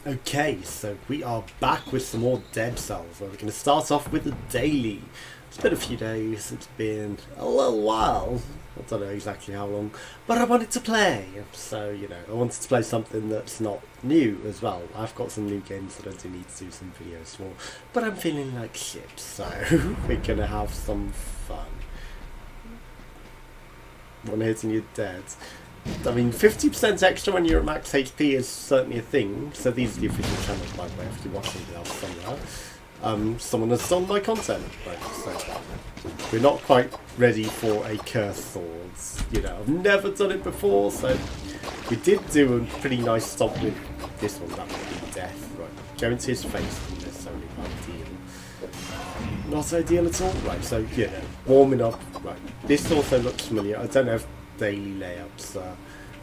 Okay, so we are back with some more Dead Cells. We're going to start off with the daily. It's been a few days, it's been a little while, I don't know exactly how long, but I wanted to play. So, you know, I wanted to play something that's not new as well. I've got some new games that I do need to do some videos for, but I'm feeling like shit, so we're going to have some fun. One hit and you're dead. I mean, 50% extra when you're at max HP is certainly a thing. So these are the official channels, by the way, if you're watching it somewhere. Someone has stolen my content. Right, so we're not quite ready for a curse swords. You know, I've never done it before, so we did do a pretty nice stomp with this one. That would be death. Right, go into his face isn't necessarily ideal. Not ideal at all. Right, so you know, warming up. Right, this also looks familiar. I don't know if daily layouts are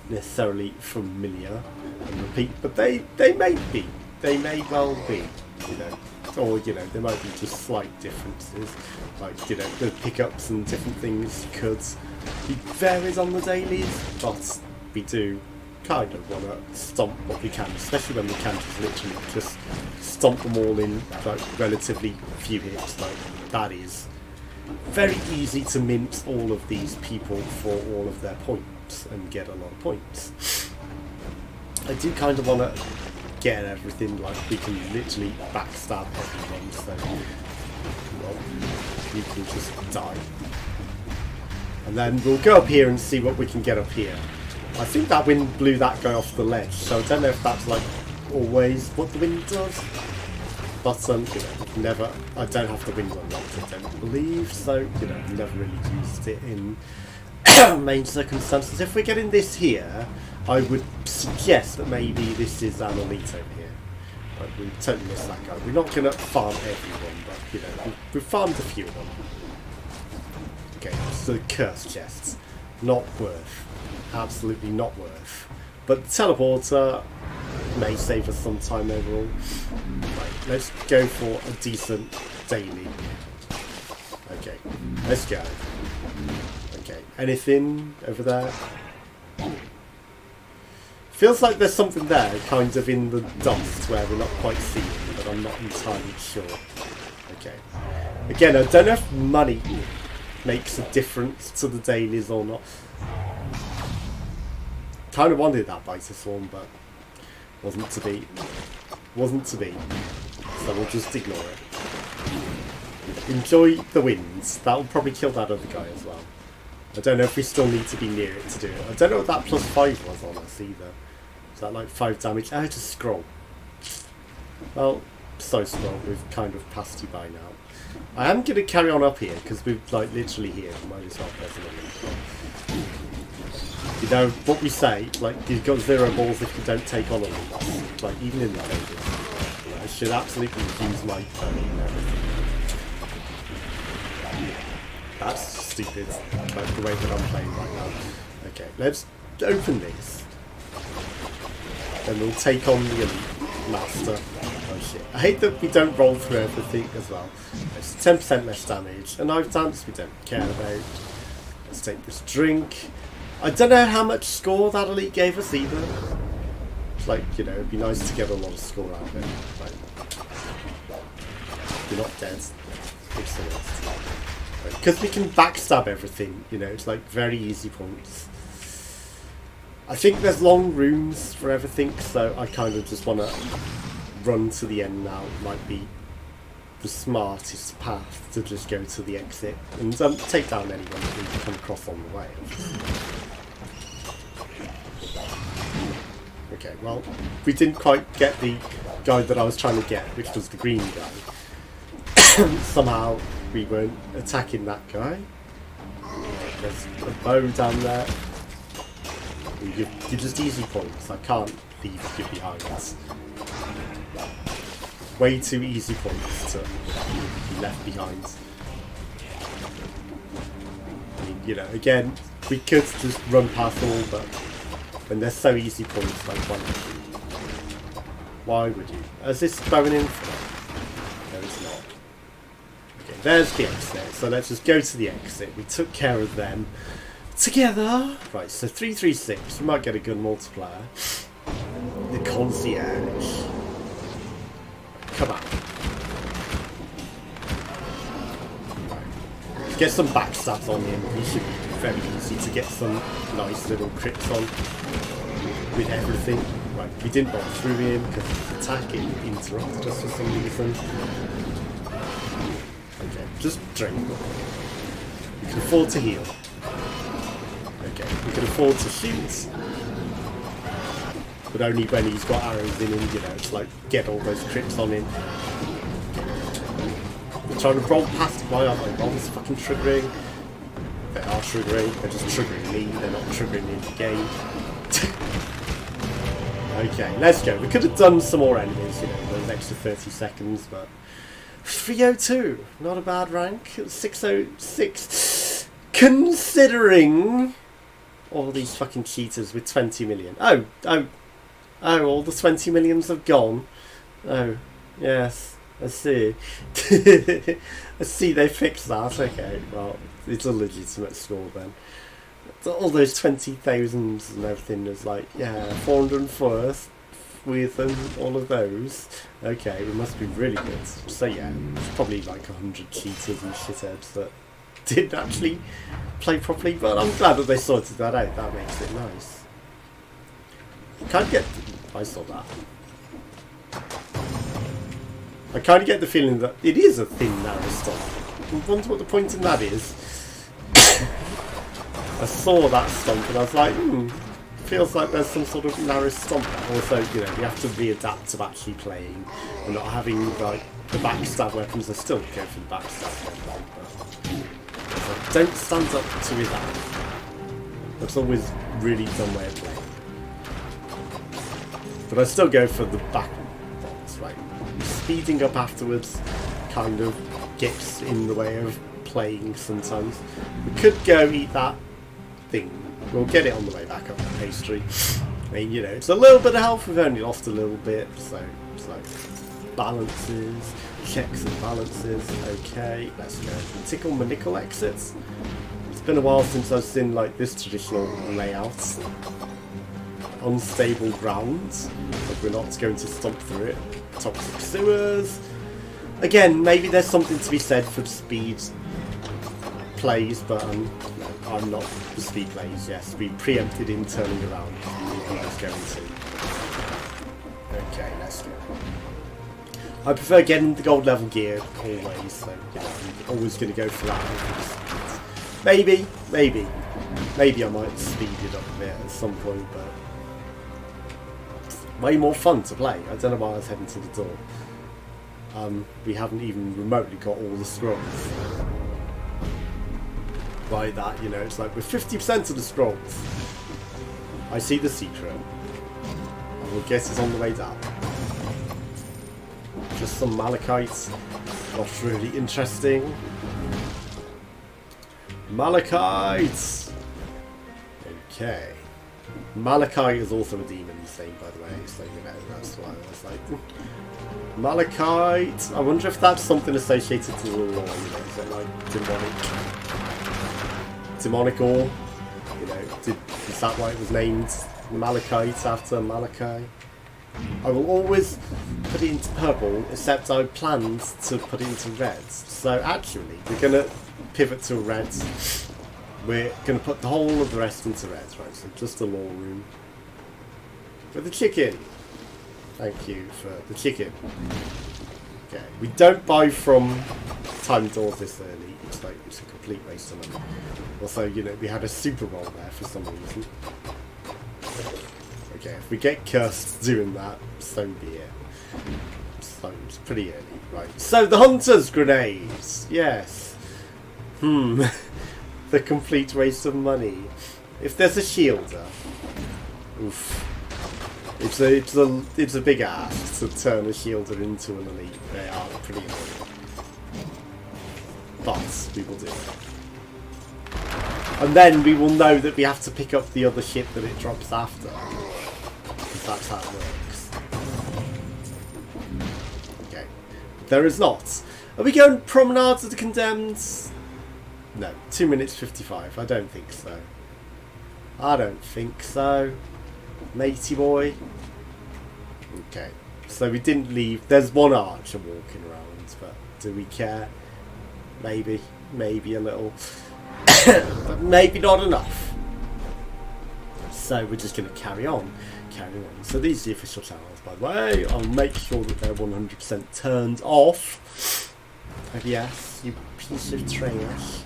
necessarily familiar and repeat, but they may be. They may well be, you know. Or, you know, there might be just slight differences. Like, you know, the pickups and different things could be varied on the dailies, but we do kind of want to stomp what we can, especially when we can just stomp them all in like relatively few hits. Like, that is very easy to mint all of these people for all of their points and get a lot of points. I do kind of want to get everything, like we can literally backstab everyone, so well, you can just die. And then we'll go up here and see what we can get up here. I think that wind blew that guy off the ledge, so I don't know if that's like always what the wind does. But you know, I don't have the wind unlocked, I don't believe, so you know, I've never really used it in main circumstances. If we're getting this here, I would suggest that maybe this is an elite over here. But we totally missed that guy. We're not going to farm everyone, but you know, we've farmed a few of them. Okay, so the curse chests, not worth, absolutely not worth. But the teleporter may save us some time overall. Right, let's go for a decent daily. Okay, let's go. Okay, anything over there? Feels like there's something there, kind of in the dust where we're not quite seeing, but I'm not entirely sure. Okay. Again, I don't know if money makes a difference to the dailies or not. Kind of wanted that biter swarm, but wasn't to be. Wasn't to be. So we'll just ignore it. Enjoy the winds. That'll probably kill that other guy as well. I don't know if we still need to be near it to do it. I don't know what that +5 was on us either. Is that like 5 damage? Oh, it's a scroll. Well, so scroll, we've kind of passed you by now. I am going to carry on up here because we're like literally here. I might as well personally. You know what we say, like you've got 0 balls if you don't take on them. Like even in the daily. I should absolutely use my phone and everything. That's stupid, like the way that I'm playing right now. Okay, let's open this. Then we'll take on the elite master. Oh shit. I hate that we don't roll through everything as well. It's 10% less damage. A knife dance we don't care about. Let's take this drink. I don't know how much score that elite gave us either. Like, you know, it'd be nice to get a lot of score out of it. Like, you're not dead. Because we can backstab everything, you know, it's like very easy points. I think there's long rooms for everything, so I kind of just want to run to the end now. It might be the smartest path to just go to the exit and take down anyone that we come across on the way. Okay, well, we didn't quite get the guy that I was trying to get, which was the green guy. Somehow we weren't attacking that guy. There's a bow down there. You're just easy points. I can't leave you behind us. Way too easy points to be left behind. I mean, you know, again, we could just run past all, but when they're so easy points, like why would you? Is this going in for? No, it's not. Okay, there's the exit. So let's just go to the exit. We took care of them together. Right, so 336. We might get a good multiplier. The concierge. come out. Get some backstabs on him. He should be very easy to get some nice little crits on with everything. Right, we didn't run through him because his attack interrupted us for some reason. Okay, just drain. We can afford to heal. Okay, we can afford to shoot. But only when he's got arrows in him, you know, to like get all those crits on him. They're trying to roll past. Why aren't they? Rolls fucking triggering. They are triggering. They're just triggering me. They're not triggering me in the game. Okay, let's go. We could have done some more enemies, you know, those extra 30 seconds, but 302, not a bad rank. 606, considering all these fucking cheaters with 20 million. Oh, all the 20 millions have gone. Oh, yes, I see. I see they fixed that. Okay, well, it's a legitimate score then. All those 20,000s and everything is like, yeah, 401st with all of those. Okay, we must be really good. So yeah, it's probably like 100 cheaters and shitheads that didn't actually play properly, but I'm glad that they sorted that out. That makes it nice. Can't get... I saw that. I kind of get the feeling that it is a thin, narrow stomp. I wonder what the point in that is. I saw that stomp and I was like, feels like there's some sort of narrow stomp there. Also, you know, you have to readapt to actually playing and not having like the backstab weapons. I still go for the backstab weapon, but don't stand up to that. That's always really dumb way of playing. But I still go for the back box, right? Speeding up afterwards kind of gets in the way of playing sometimes. We could go eat that thing. We'll get it on the way back up the pastry. I mean, you know, it's a little bit of health. We've only lost a little bit, so it's like balances, checks and balances. Okay, let's go. Tickle my nickel exits. It's been a while since I've seen like this traditional layout. Unstable grounds, but we're not going to stomp through it. Toxic sewers. Again, maybe there's something to be said for speed plays, but no, I'm not for speed plays. Yes, we preempted him turning around. He was going to. Okay, let's go. I prefer getting the gold level gear always, so you know, I'm always going to go for that. Maybe I might speed it up a bit at some point, but way more fun to play. I don't know why I was heading to the door. We haven't even remotely got all the scrolls. By that, you know, it's like we're 50% of the scrolls. I see the secret. I will guess it's on the way down. Just some malachites. Not really interesting. Malachites! Okay. Malachite is also a demon's name, by the way, so you know, that's why I was like, Malachite! I wonder if that's something associated to the law, you know, is it like demonic ore? You know, is that why it was named Malachite after Malachi? I will always put it into purple, except I planned to put it into red. So actually, we're going to pivot to red. We're going to put the whole of the rest into red, right? So just the law room. For the chicken. Thank you for the chicken. Okay, we don't buy from time doors this early. It's like, it's a complete waste of money. Also, you know, we had a super roll there for some reason. Okay, if we get cursed doing that, so be it. So it's pretty early, right? So the hunter's grenades, yes. The complete waste of money. If there's a shielder, oof. It's a big ask to turn a shielder into an elite. They are pretty annoying. But we will do it. And then we will know that we have to pick up the other shit that it drops after. Because that's how it works. Okay. There is not. Are we going promenade to the condemned? No. 2 minutes 55. I don't think so. I don't think so. Matey boy. Okay. So we didn't leave. There's one archer walking around, but do we care? Maybe a little, but maybe not enough. So we're just going to carry on. So these are the official channels, by the way. I'll make sure that they're 100% turned off. Yes, you piece of trash.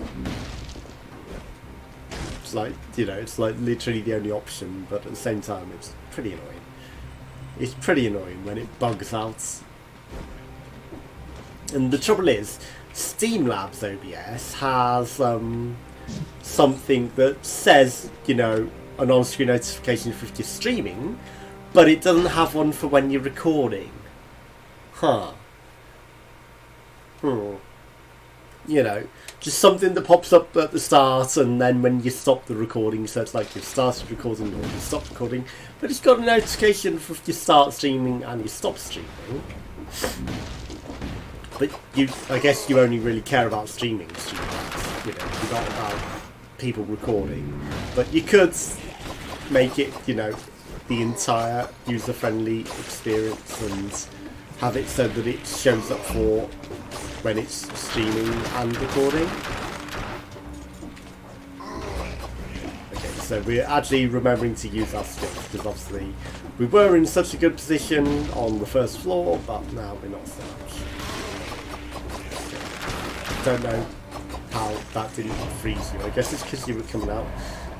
It's like, you know, it's like literally the only option, but at the same time it's pretty annoying. It's pretty annoying when it bugs out. And the trouble is, Steamlabs OBS has something that says, you know, an on-screen notification if you're streaming, but it doesn't have one for when you're recording. You know, just something that pops up at the start and then when you stop the recording, so it's like you've started recording or you stop recording, but it's got a notification for if you start streaming and you stop streaming. But I guess you only really care about streaming, you know, you're not about people recording. But you could make it, you know, the entire user-friendly experience and have it so that it shows up for when it's streaming and recording. Okay, so we're actually remembering to use our skills because obviously we were in such a good position on the first floor, but now we're not so much. Don't know how that didn't freeze you. I guess it's because you were coming out.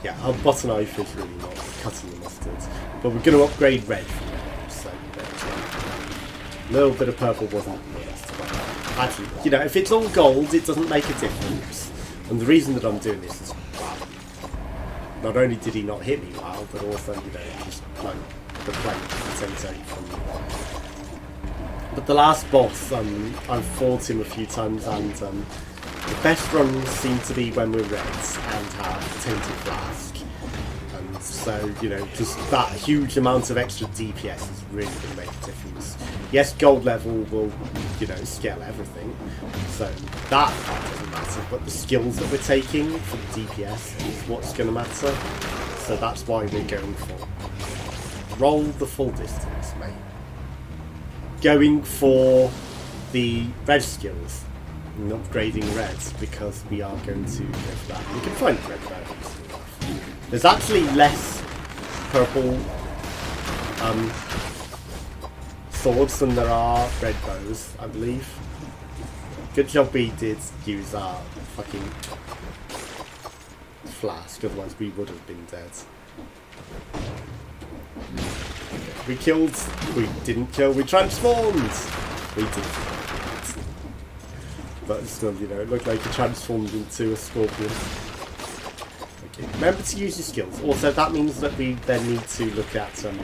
Yeah, our butter knife is really not cutting the mustard, but we're going to upgrade red from now, so a little bit of purple wasn't missed. Actually, you know, if it's all gold, it doesn't make a difference. And the reason that I'm doing this is, well, not only did he not hit me well, but also, you know, just like the plate sent from me. But the last boss, I've fought him a few times, and the best runs seem to be when we're reds and have Tainted Flask. And so, you know, just that huge amount of extra DPS is really going to make a difference. Yes, gold level will, you know, scale everything, so that part doesn't matter, but the skills that we're taking for the DPS is what's going to matter, so that's why we're going for roll the full distance, mate. Going for the red skills and upgrading reds because we are going to go for that. We can find red easily enough. There's actually less purple swords than there are red bows, I believe. Good job we did use our fucking flask, otherwise we would have been dead. We killed, we didn't kill, we transformed! We didn't. But still, you know, it looked like it transformed into a scorpion. Okay, remember to use your skills. Also, that means that we then need to look at some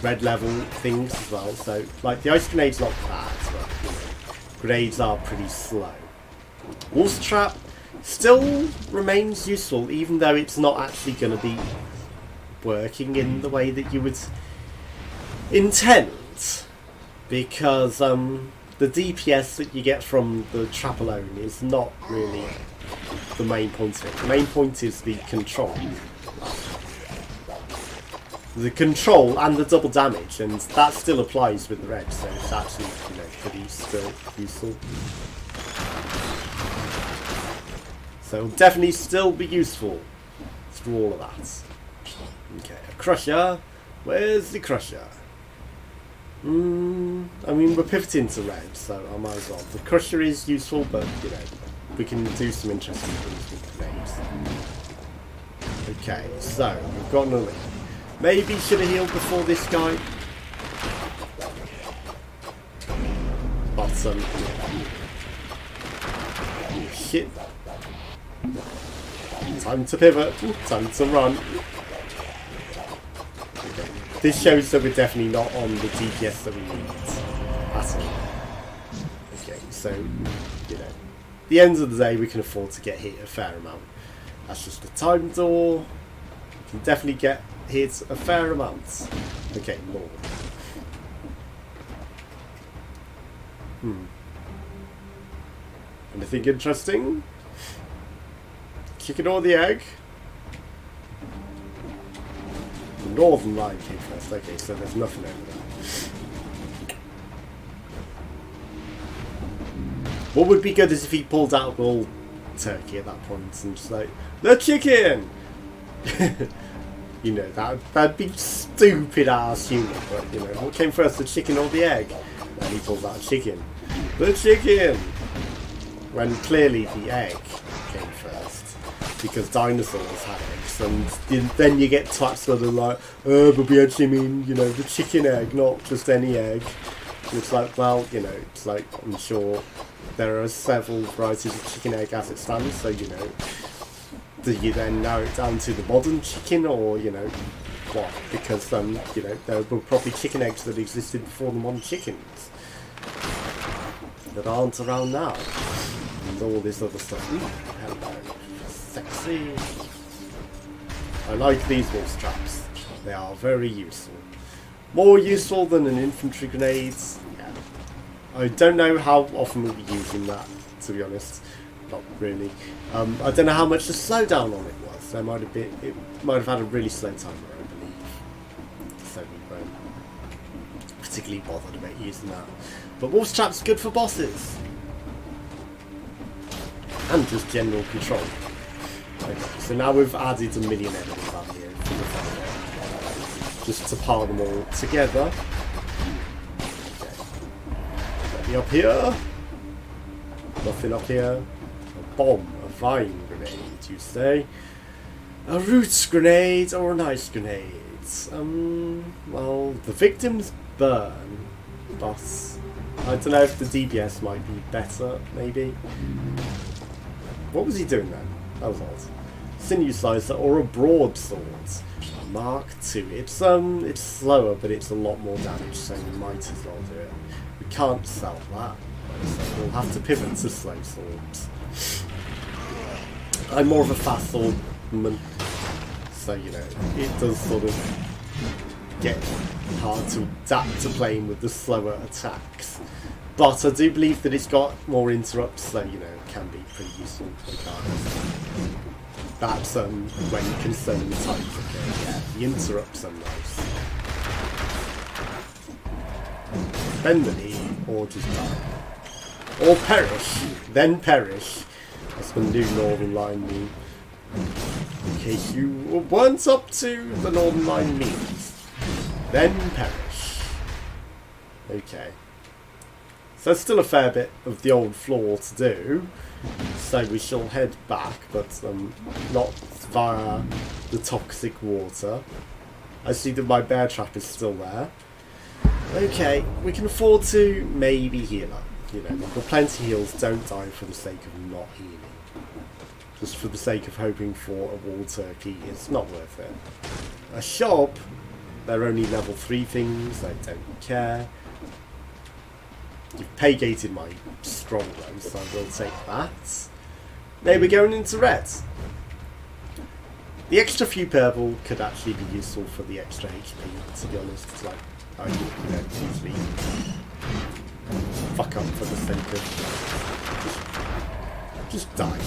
red level things as well. So, like, the ice grenade's not bad, but you know, grenades are pretty slow. Wolf's Trap still remains useful, even though it's not actually going to be working in the way that you would intend, because the DPS that you get from the trap alone is not really the main point of it. The main point is the control. The control and the double damage, and that still applies with the red, so it's actually, you know, pretty still useful. So it'll definitely still be useful through all of that. Okay, a crusher. Where's the crusher? I mean, we're pivoting to red, so I might as well. The crusher is useful, but, you know, we can do some interesting things with grenades. Okay, so we've got another. Maybe should have healed before this guy. But, shit. Time to pivot. Time to run. Okay. This shows that we're definitely not on the DPS that we need at all. Okay, so, you know, at the end of the day, we can afford to get hit a fair amount. That's just a time door. We can definitely get hit a fair amount. Okay, more. Anything interesting? Chicken or the egg? The northern line came first. Okay, so there's nothing over there. What would be good is if he pulled out a whole turkey at that point and just like, the chicken! You know, that'd be stupid ass humour, but you know, what came first, the chicken or the egg? And he pulls out a chicken. The chicken! When clearly the egg came first, because dinosaurs had eggs, and then you get twats that are like, oh, but we actually mean, you know, the chicken egg, not just any egg. And it's like, well, you know, it's like, I'm sure there are several varieties of chicken egg as it stands, so, you know, do you then narrow it down to the modern chicken, or, you know, what? Because, you know, there were probably chicken eggs that existed before the modern chickens that aren't around now. And all this other stuff. Ooh, hello. Sexy. I like these wolf traps. They are very useful. More useful than an infantry grenade. Yeah. I don't know how often we'll be using that, to be honest. Not really. I don't know how much the slowdown on it was. There might have been. It might have had a really slow timer, I believe. So we weren't particularly bothered about using that. But wolf traps are good for bosses. And just general control. Okay, so now we've added 1 million enemy value for the fire. Just to pile them all together. Okay. Nothing up here. Nothing up here. A bomb, a vine grenade, you say? A roots grenade or an ice grenade? Well, the victims burn, but I don't know if the DPS might be better, maybe. What was he doing then? That was odd. Sinew slicer or a broadsword. Mark II. It's slower, but it's a lot more damage, so we might as well do it. We can't sell that, so we'll have to pivot to slow swords. I'm more of a fast swordman, so you know, it does sort of get hard to adapt to playing with the slower attacks. But I do believe that it's got more interrupts, so you know, it can be pretty useful regardless. That's when you consider the type of game. Yeah, the interrupts are nice. Bend the knee, or just die. Or perish, then perish. That's the new Northern Line meme. In case you weren't up to the Northern Line memes. Then perish. Okay. So there's still a fair bit of the old floor to do. So we shall head back, but not via the toxic water. I see that my bear trap is still there. Okay, we can afford to maybe heal up. You know, we've got plenty of heals, don't die for the sake of not healing. Just for the sake of hoping for a wall turkey, it's not worth it. A shop, they're only level 3 things, I don't care. You've pay-gated my strongbow, so I will take that. Maybe we're going into red. The extra few purple could actually be useful for the extra HP, to be honest. It's like, I usually fuck up for the sake of just die.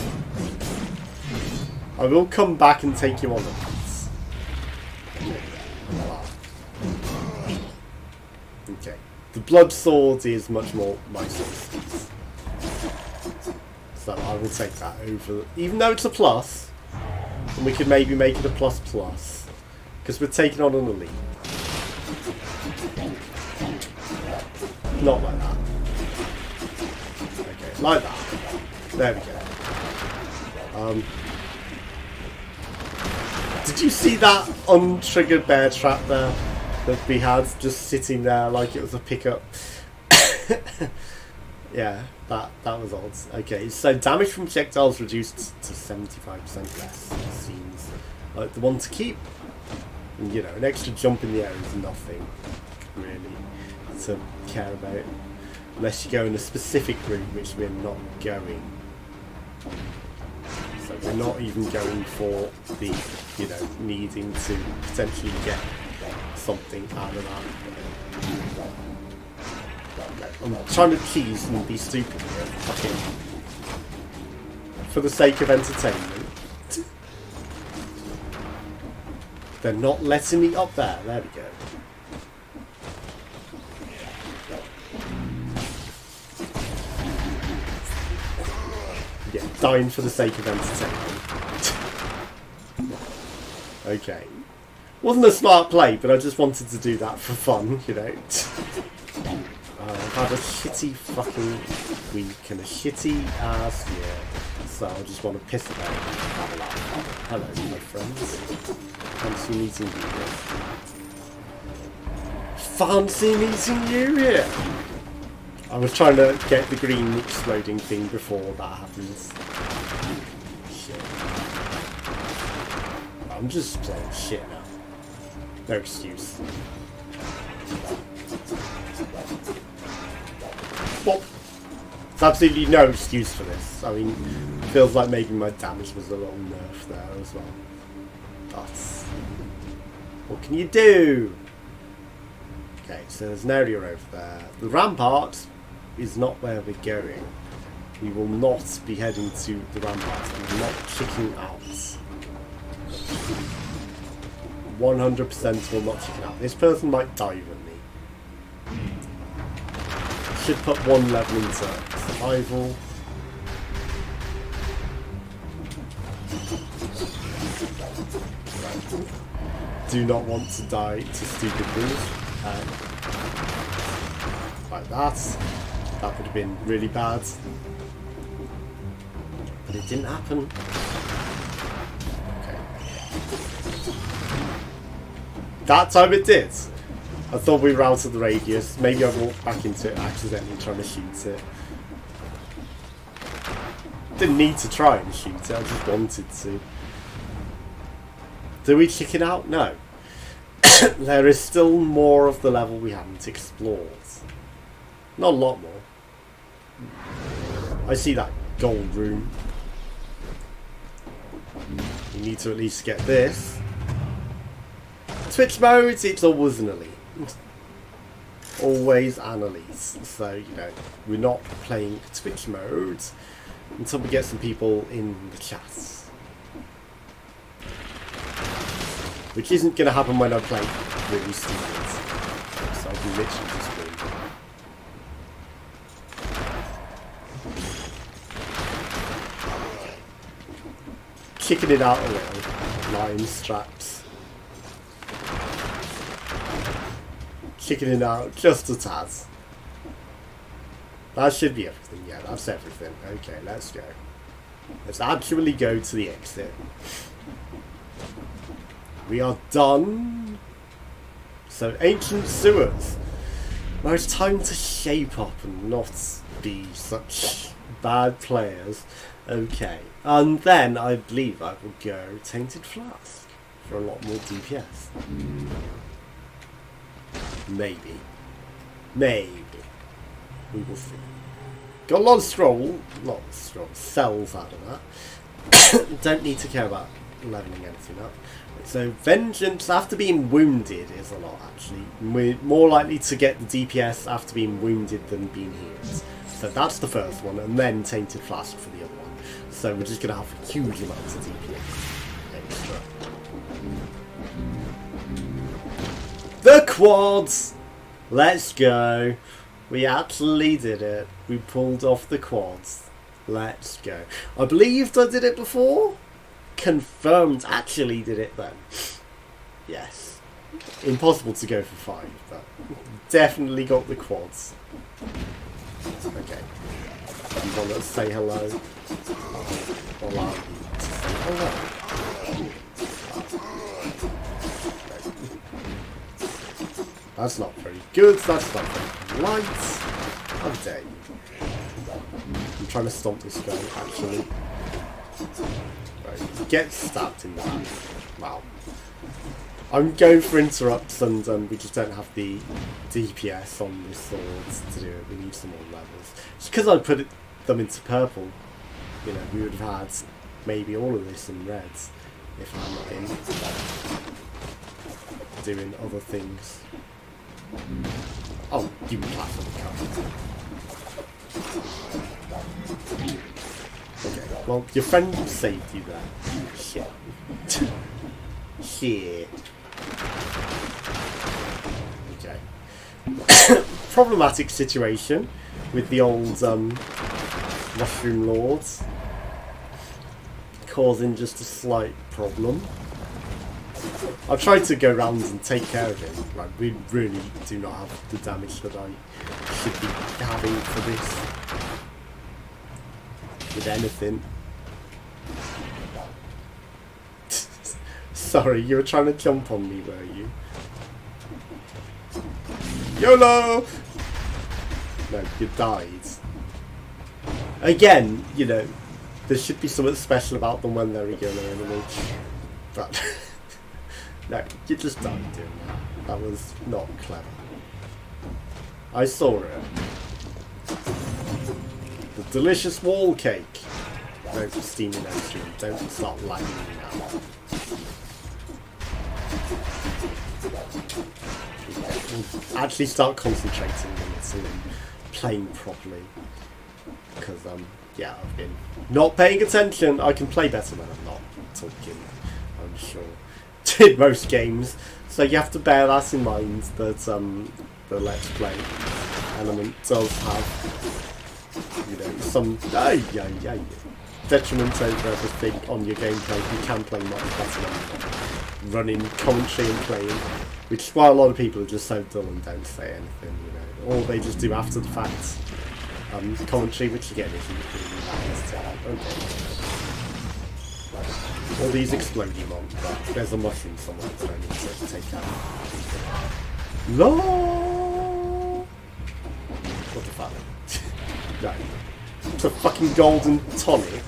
I will come back and take you on the bits. Okay. The blood sword is much more my sort. So I will take that over, even though it's a plus, and we could maybe make it a plus plus, because we're taking on an elite. Not like that. Okay, like that. There we go. Did you see that untriggered bear trap there that we had just sitting there like it was a pickup? Yeah, that was odd. Okay, so damage from projectiles reduced to 75% less. Seems like the one to keep. And, you know, an extra jump in the air is nothing really to care about, unless you go in a specific route, which we're not going. So we're not even going for the, you know, needing to potentially get something out of that. I'm trying to tease and be stupid here. Fucking for the sake of entertainment. They're not letting me up there. There we go. dying for the sake of entertainment. Okay. Wasn't a smart play, but I just wanted to do that for fun, you know. I've had a shitty fucking week and a shitty ass year, so I just want to piss about it and have a laugh. Hello, my friends. Fancy meeting you here. Fancy meeting you here! I was trying to get the green exploding thing before that happens. Shit. I'm just playing shit now. No excuse. Well, there's absolutely no excuse for this. I mean, it feels like maybe my damage was a little nerfed there as well. That's... what can you do? Okay, so there's an area over there. The rampart is not where we're going. We will not be heading to the rampart. We're not kicking out. 100% will not chicken out. This person might dive at me. Should put one level into survival. Do not want to die to stupid things. Like that. That would have been really bad. But it didn't happen. That time it did. I thought we were out of the radius. Maybe I walked back into it accidentally trying to shoot it. Didn't need to try and shoot it, I just wanted to. Do we chicken out? No. There is still more of the level we haven't explored. Not a lot more. I see that gold room. We need to at least get this. Switch modes, it's always an elite. Always an elite. So, you know, we're not playing Twitch mode until we get some people in the chat. Which isn't going to happen when I play really stupid. So I can literally just win. Kicking it out a little. Line straps. Kicking it out just a tad. That should be everything. Yeah, that's everything. Okay, let's go. Let's actually go to the exit. We are done. So, ancient sewers. Now it's time to shape up and not be such bad players. Okay. And then I believe I will go Tainted Flask for a lot more DPS. Maybe. Maybe. We will see. Got a lot of cells out of that. Don't need to care about leveling anything up. So vengeance after being wounded is a lot actually. We're more likely to get the DPS after being wounded than being healed. So that's the first one, and then Tainted Flask for the other one. So we're just going to have huge amounts of DPS extra. The quads! Let's go. We actually did it. We pulled off the quads. Let's go. I believed I did it before. Confirmed actually did it then. Yes. Impossible to go for 5, but definitely got the quads. Okay. You want to say hello? Allow you to say hello. That's not very good, that's not very polite. How dare you? I'm trying to stomp this guy, actually. Right, get stabbed in the back. Wow. I'm going for interrupts and we just don't have the DPS on the swords to do it. We need some more levels. Just because I put them into purple, you know, we would have had maybe all of this in reds if I'm not in doing other things. Oh, you platform cover. Okay, well, your friend saved you there. Shit. Shit. Okay. Problematic situation with the old mushroom lords. causing just a slight problem. I've tried to go round and take care of him. Like, we really do not have the damage that I should be having for this. With anything. Sorry, you were trying to jump on me, were you? YOLO! No, you died. Again, you know, there should be something special about them when they're a YOLO enemy. But no, you just died doing that. That was not clever. I saw it. The delicious wall cake. No steaming entry. Don't start lagging now. We'll actually start concentrating on this and playing properly. Because, yeah, I've been not paying attention. I can play better when I'm not talking, I'm sure. In most games. So you have to bear that in mind, that the Let's Play element does have, you know, some detriment over everything on your gameplay. You can play much better when running commentary and playing, which is why a lot of people are just so dull and don't say anything, you know, or they just do after the fact commentary, which again isn't really that okay. All these exploding on, but there's a mushroom somewhere that I need to take out. No! What the fuck? No. It's a fucking golden tonic.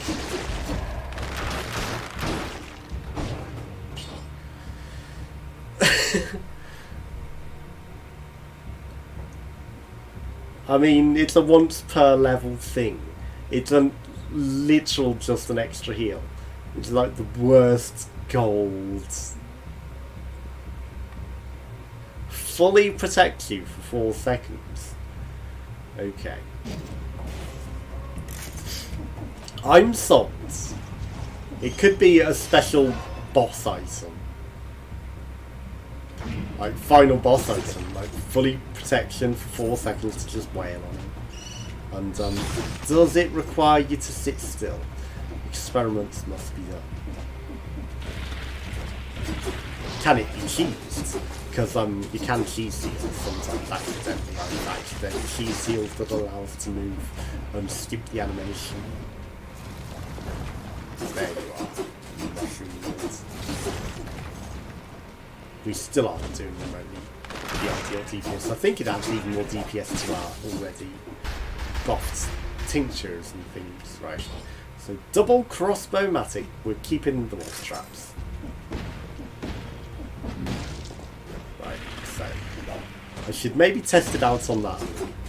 I mean, it's a once per level thing. It's a literal just an extra heal. It's like the worst gold. Fully protect you for 4 seconds. Okay. I'm sold. It could be a special boss item. Like final boss item, like fully protection for 4 seconds to just wail on him. And does it require you to sit still? Experiments must be done. Can it be cheesed? Because you can cheese seals sometimes accidentally. I've accidentally cheese seals that allow us to move and skip the animation. There you are. Mushroom words. We still aren't doing remotely the ideal DPS. I think it adds even more DPS to our already buffed tinctures and things, right? So double crossbow-matic, we're keeping the wolf traps. Right, so I should maybe test it out on that,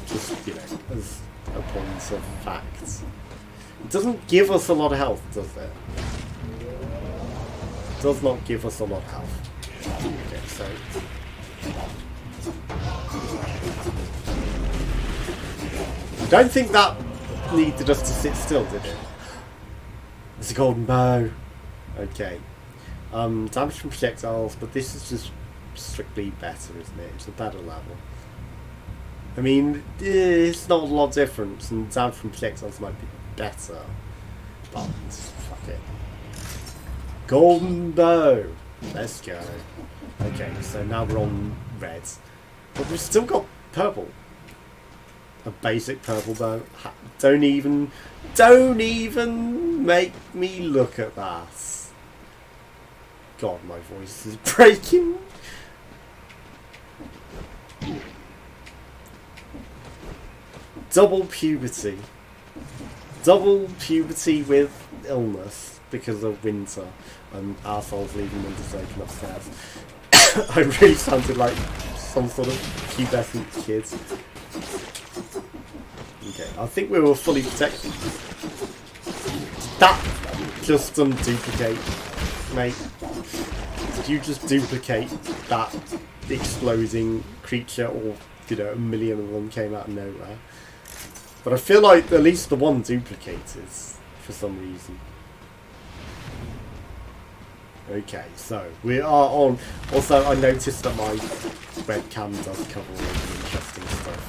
just, you know, as a point of fact. It doesn't give us a lot of health, does it? It does not give us a lot of health. Okay, so I don't think that needed us to sit still, did it? It's a golden bow. Okay. Damage from projectiles, but this is just strictly better, isn't it? It's a better level. I mean, it's not a lot of difference, and damage from projectiles might be better. But, fuck it. Golden bow! Let's go. Okay, so now we're on red. But we've still got purple. A basic purple bow. Don't even make me look at that. God, my voice is breaking. Double puberty. Double puberty with illness because of winter and arseholes leaving windows open upstairs. I really sounded like some sort of pubescent kid. Okay, I think we were fully protected. That just duplicate, mate. Did you just duplicate that exploding creature, or you know, a million of them came out of nowhere? But I feel like at least the one duplicated for some reason. Okay, so we are on. Also, I noticed that my webcam does cover all the interesting stuff,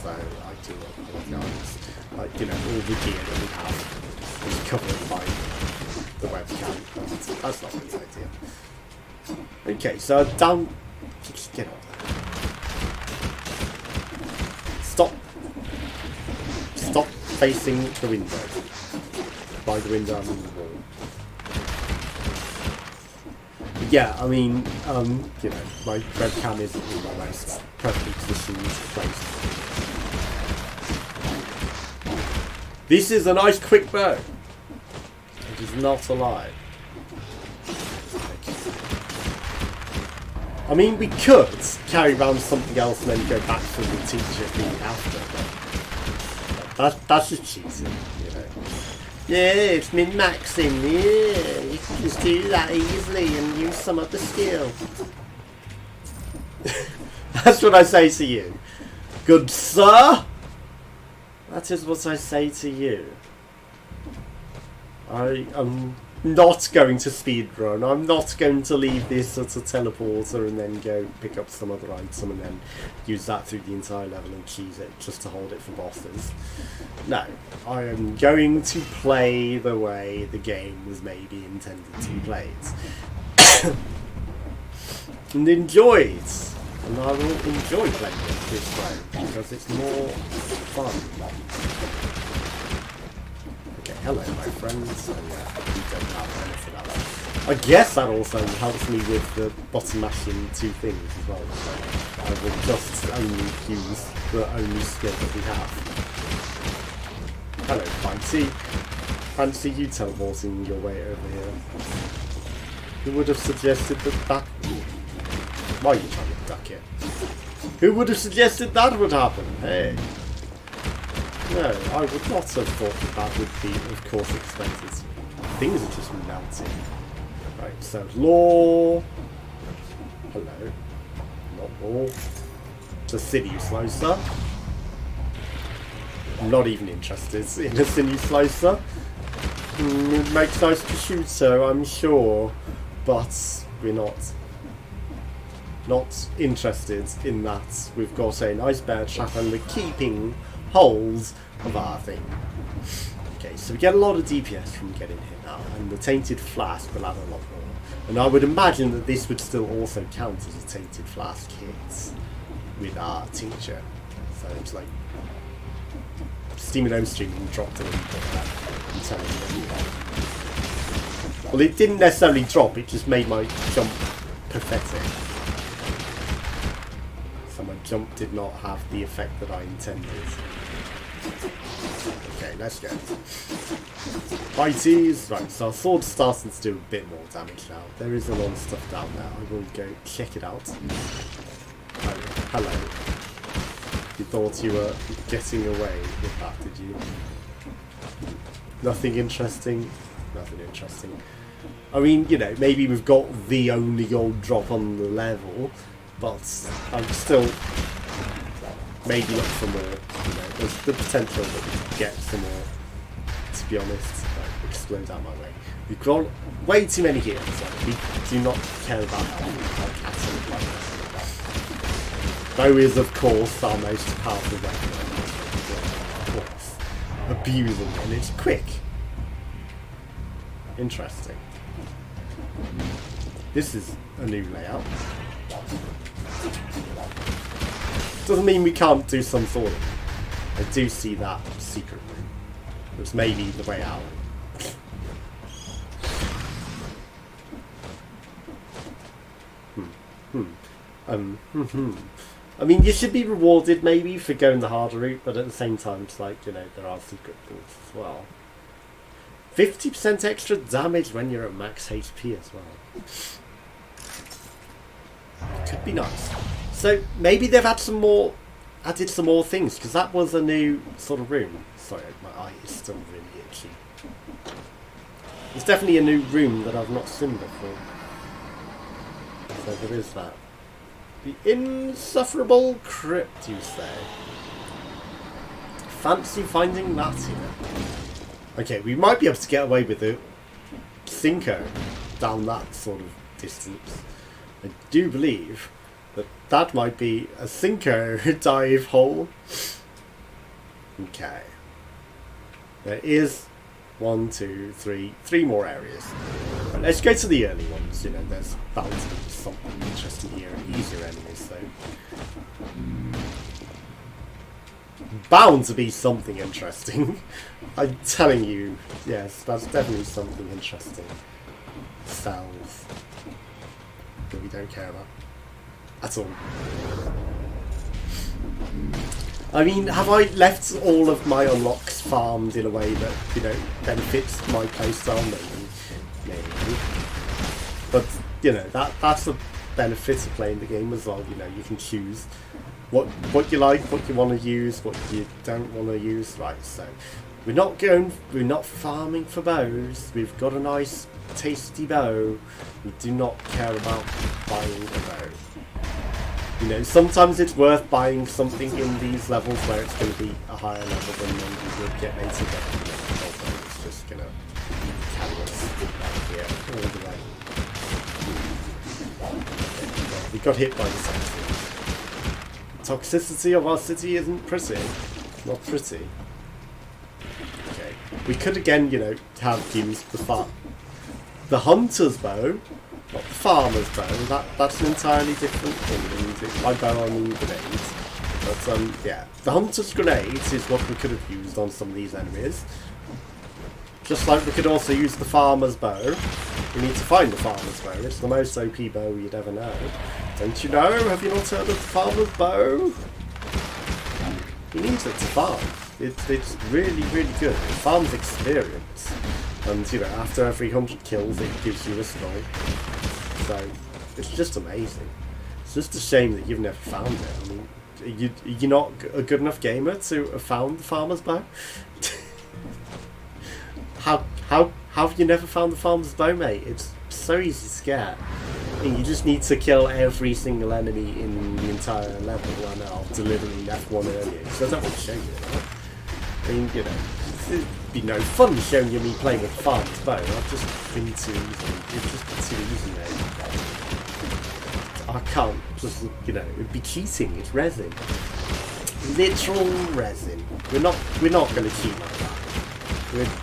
so I do apologise. Like, you know, all the gear that we have is covered by the webcam, but that's not really ideal. Okay, so down. Just get up there. Stop facing the window. By the window, I mean the wall. Yeah, I mean, you know, my webcam isn't in my most perfectly positioned place. This is a nice quick bow. It is not a lie. I mean, we could carry around something else and then go back to the teacher if we have to, but that's just cheating, you know. Yeah, it's min-maxing, yeah, you can just do that easily and use some other skill. That's what I say to you. Good sir? That is what I say to you. I am not going to speedrun. I'm not going to leave this at a teleporter and then go pick up some other item and then use that through the entire level and cheese it just to hold it for bosses. No, I am going to play the way the game was maybe intended to be played. And enjoy it. And I will enjoy playing it this way because it's more fun. Hello, my friends. Oh, yeah, we don't have anything else. I guess that also helps me with the button mashing two things as well. So I will just only use the only skill that we have. Hello, fancy you teleporting your way over here. Who would have suggested that? Why are you trying to duck it? Who would have suggested that would happen? Hey. No, I would not have thought that would be, of course, expected. Things are just melting. Right, so law. Hello. Not law. The sinew slicer. I'm not even interested in a sinew slicer. It makes nice prosciutto, I'm sure, but we're not interested in that. We've got a nice bear trap and we're keeping holes of our thing. Okay, so we get a lot of DPS from getting here now, and the tainted flask will add a lot more. And I would imagine that this would still also count as a tainted flask hit with our tincture. So it's like steaming home stream and dropped it and put that. I'm telling you. Well, it didn't necessarily drop, it just made my jump pathetic. So my jump did not have the effect that I intended. Okay, let's go. Bitey's. Right, so our sword's starting to do a bit more damage now. There is a lot of stuff down there. I will go check it out. Oh, hello. You thought you were getting away with that, did you? Nothing interesting? Nothing interesting. I mean, you know, maybe we've got the only gold drop on the level, but I'm still maybe look for more. You know, there's the potential that we could get some more, to be honest. Right, explode out my way. We've got way too many heals. Like, we do not care about health like at all. Bow is, of course, our most powerful weapon. Of course. Abusing, and it's quick. Interesting. This is a new layout. Doesn't mean we can't do some sort of. I do see that secret room, which may be the way out. I mean, you should be rewarded maybe for going the harder route, but at the same time, it's like, you know, there are secret things as well. 50% extra damage when you're at max HP as well. Could be nice. So maybe they've added some more things, because that was a new sort of room. Sorry, my eye is still really itchy. It's definitely a new room that I've not seen before. So there is that. The insufferable crypt, you say? Fancy finding that here. Okay, we might be able to get away with it. Cinco down that sort of distance. I do believe that might be a Cinco dive hole. Okay. There is 1, 2, 3, 3 more areas. Right, let's go to the early ones. You know, there's bound to be something interesting here, easier enemies though. Bound to be something interesting. I'm telling you, yes, that's definitely something interesting. Cells that we don't care about at all. I mean, have I left all of my unlocks farmed in a way that, you know, benefits my playstyle? Maybe. But, you know, that's the benefit of playing the game as well. You know, you can choose what you like, what you want to use, what you don't want to use. Right, so we're not farming for bows. We've got a nice tasty bow. We do not care about buying a bow. You know, sometimes it's worth buying something in these levels where it's going to be a higher level than you would get later. But it's just going to carry us here all the way. We got hit by the toxicity. Toxicity of our city isn't pretty. Not pretty. Okay. We could again, you know, have used the hunter's bow. Not the farmer's bow, that's an entirely different thing. By bow I mean grenades. But yeah, the hunter's grenades is what we could have used on some of these enemies. Just like we could also use the farmer's bow. We need to find the farmer's bow. It's the most OP bow you'd ever know. Don't you know? Have you not heard of the farmer's bow? You need it to farm. It's really, really good. It farms experience. And, you know, after every 100 kills, it gives you a skull. So, it's just amazing. It's just a shame that you've never found it. I mean, you're not a good enough gamer to have found the farmer's bow? How have you never found the farmer's bow, mate? It's so easy to get. I mean, you just need to kill every single enemy in the entire level, and I'll deliberately left one earlier, because I don't want to show you that. I mean, you know, it'd be no fun showing you me playing with the farmer's bow. I've just been too easy. It's just too easy, mate. I can't just, you know, it'd be cheating. It's resin. Literal resin. We're not going to cheat like that.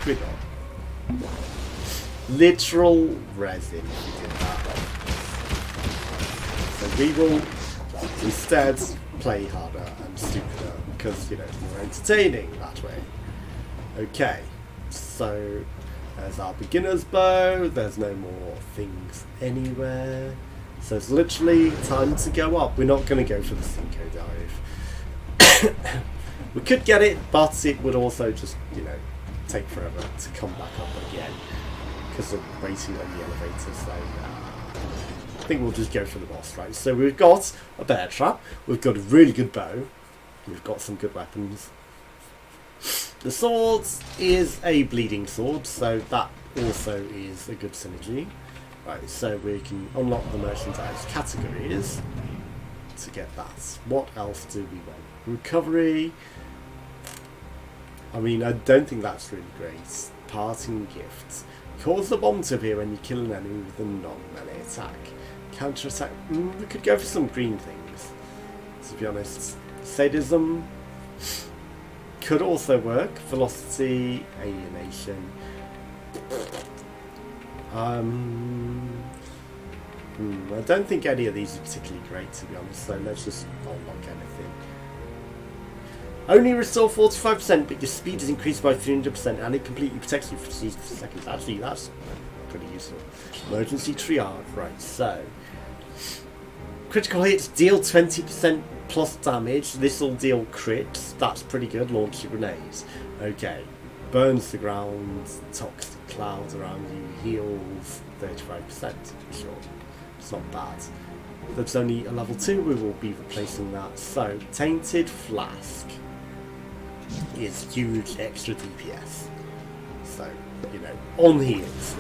We're not. Literal resin. We did that. So we will instead play harder and stupider because, you know, it's more entertaining that way. Okay, so there's our beginner's bow. There's no more things anywhere. So it's literally time to go up. We're not going to go for the Cinco dive. We could get it, but it would also just, you know, take forever to come back up again because of waiting on the elevator. So I think we'll just go for the boss, right? So we've got a bear trap. We've got a really good bow. We've got some good weapons. The sword is a bleeding sword, so that also is a good synergy. Right, so we can unlock the merchandise categories to get that. What else do we want? Recovery. I mean, I don't think that's really great. Parting gifts. Cause the bomb to appear when you kill an enemy with a non-melee attack. Counter attack. We could go for some green things, to be honest. Sadism could also work. Velocity, alienation. I don't think any of these are particularly great, to be honest, so let's just not unlock anything. Only restore 45%, but your speed is increased by 300% and it completely protects you for 60 seconds. Actually, that's pretty useful. Emergency triage, right, so critical hits deal 20% plus damage. This will deal crits. That's pretty good. Launch your grenades. Okay. Burns the ground. Toxic clouds around you. Heals 35%. Sure. It's not bad. That's only a level 2. We will be replacing that. So, Tainted Flask is huge extra DPS. So, you know, on heals.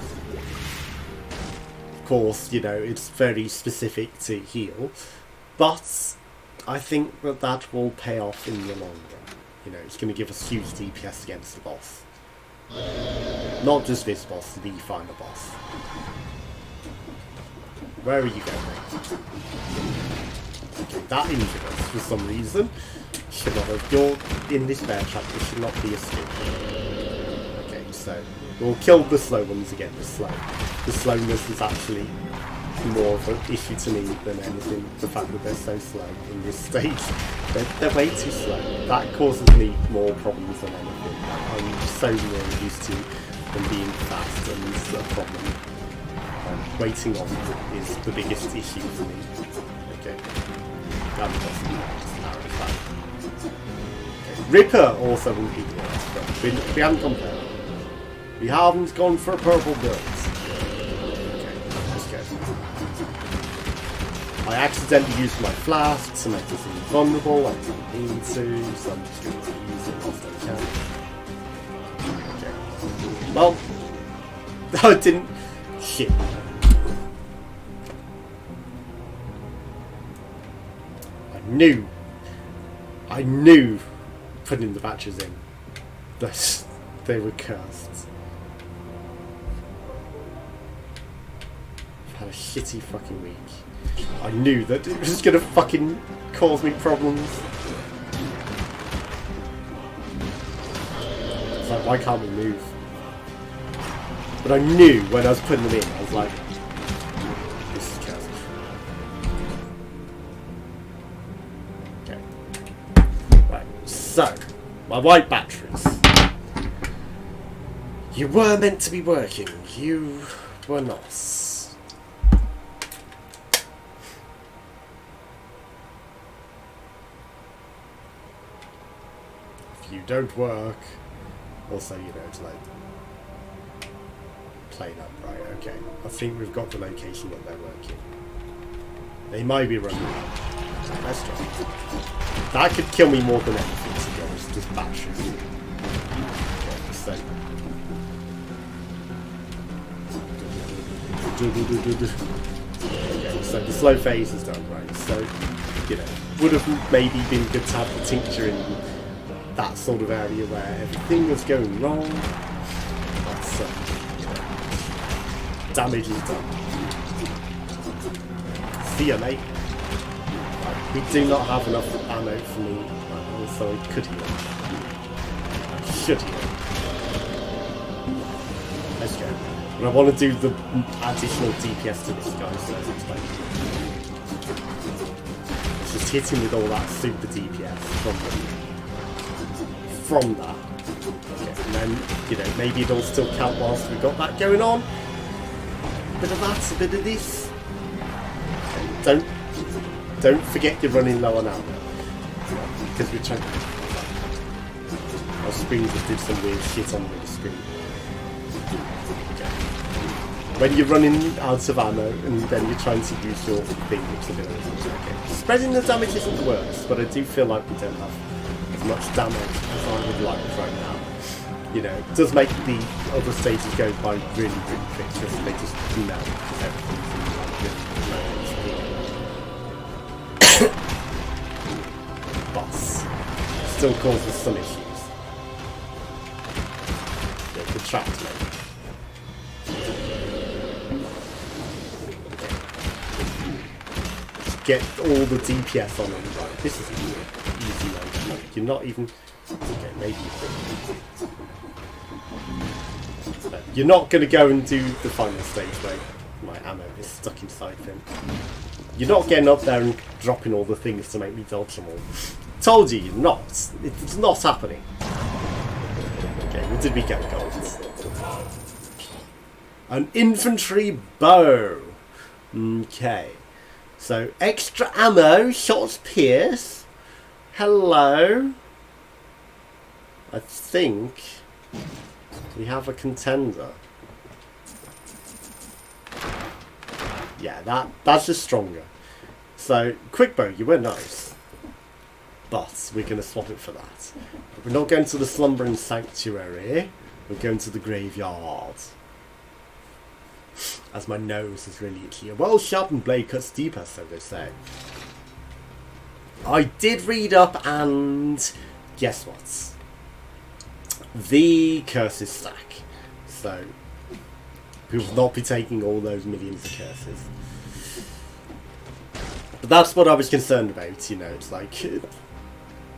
Of course, you know, it's very specific to heal. But I think that will pay off in the long run. You know, it's going to give us huge DPS against the boss. Not just this boss, the final boss. Where are you going, mate? Okay, that injured us for some reason. Should not have. You're in this bear trap, this should not be a skill. Okay, so We'll kill the slow ones again. The slowness is actually more of an issue to me than anything. The fact that they're so slow in this stage. They're way too slow. That causes me more problems than anything. I'm so really used to them being fast, and this is a problem. Waiting on is the biggest issue for me. Okay. Ripper also wouldn't be the worst, but we haven't gone there. We haven't gone for purple builds. Okay, let's go. I accidentally used my flask to make this invulnerable. I didn't mean to, so I'm just going to use it whilst I can. Okay. Well, I didn't. Shit. I knew putting the batches in that they were cursed. I've had a shitty fucking week. I knew that it was gonna fucking cause me problems. It's like, why can't we move? But I knew when I was putting them in, I was like, this is cursed. Okay. Right, so, my white batteries. You were meant to be working, you were not. If you don't work, also, you know, it's like, plane up, right, okay. I think we've got the location that they're working. They might be running out. Let's try. That could kill me more than anything, to be honest, just batteries. Okay, so. Okay, so the slow phase is done, right? So, you know, would have maybe been good to have the tincture in that sort of area where everything was going wrong. But, damage is done. See ya, mate. Right, we do not have enough ammo for me, so I could heal. I should heal. Let's go. But I want to do the additional DPS to this guy, so let's explain. Let's just hit him with all that super DPS from that. Okay, and then, you know, maybe it'll still count whilst we've got that going on. A bit of that, a bit of this. Okay, don't forget you're running low on ammo. Because we're trying. Our screen just did some weird shit on the screen. Okay. When you're running out of ammo and then you're trying to use your thing, it's a bit okay. Spreading the damage isn't the worst, but I do feel like we don't have as much damage as I would like right now. You know, it does make the other stages go by really, really quick because they just melt everything. But still causes some issues. Yeah, the trapped mate. Just get all the DPS on them. Right, this is easy mode. You're not even. Okay, maybe. You're not going to go and do the final stage where my ammo is stuck inside him. You're not getting up there and dropping all the things to make me dodge them all. Told you, you're not. It's not happening. Okay, where did we get gold? An infantry bow. Okay. So, extra ammo, shots pierce. Hello. I think we have a contender. Yeah, that's just stronger. So, quick bow, you were nice. But we're going to swap it for that. But we're not going to the slumbering sanctuary. We're going to the graveyard. As my nose is really itchy. A well-sharpened blade cuts deeper, so they say. I did read up and guess what? The curses stack. So we will not be taking all those millions of curses. But that's what I was concerned about, you know, it's like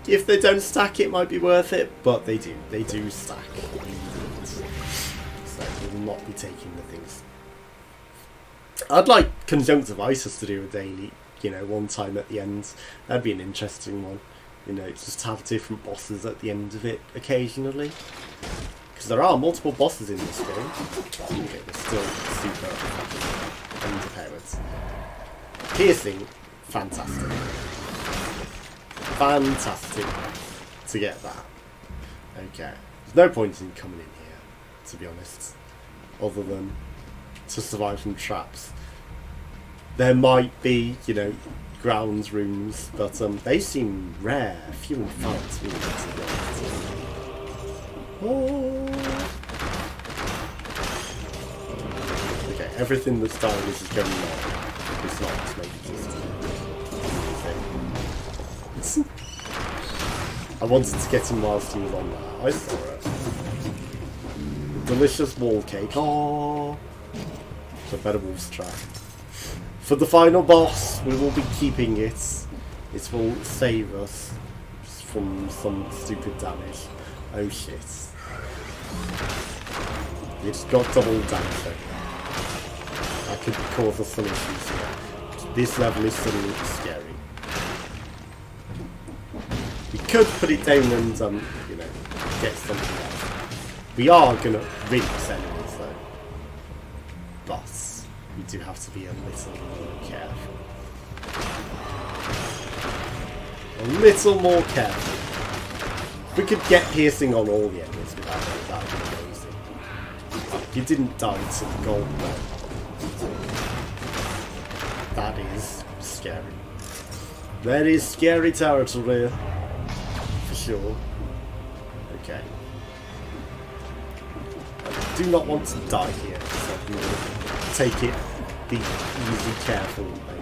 if they don't stack it might be worth it, but they do. They do stack. So not be taking the things. I'd like conjunctivitis to do a daily, you know, one time at the end. That'd be an interesting one. You know, just have different bosses at the end of it occasionally. Because there are multiple bosses in this game. Okay, they're still super underpowered. Piercing, fantastic. Fantastic to get that. Okay. There's no point in coming in here, to be honest. Other than to survive from traps. There might be, you know, grounds rooms, but they seem rare, few and far between, to be honest. Oh. Okay, everything that's dying is just going on. It's not just maybe just I wanted to get him whilst he was on there. I saw it. Delicious wall cake. Oh, it's a better wolf's trap. For the final boss, we will be keeping it. It will save us from some stupid damage. Oh shit. It's got double damage though. That could cause us some issues here. This level is suddenly scary. We could put it down and, you know, get something else. We are gonna rinse enemies though. But we do have to be a little more careful. A little more careful. If we could get piercing on all the enemies without that, that would be amazing. You didn't die to the gold though. That is scary. That is scary territory. For sure. Okay. I do not want to die here, so I'm going to take it the easy, careful way.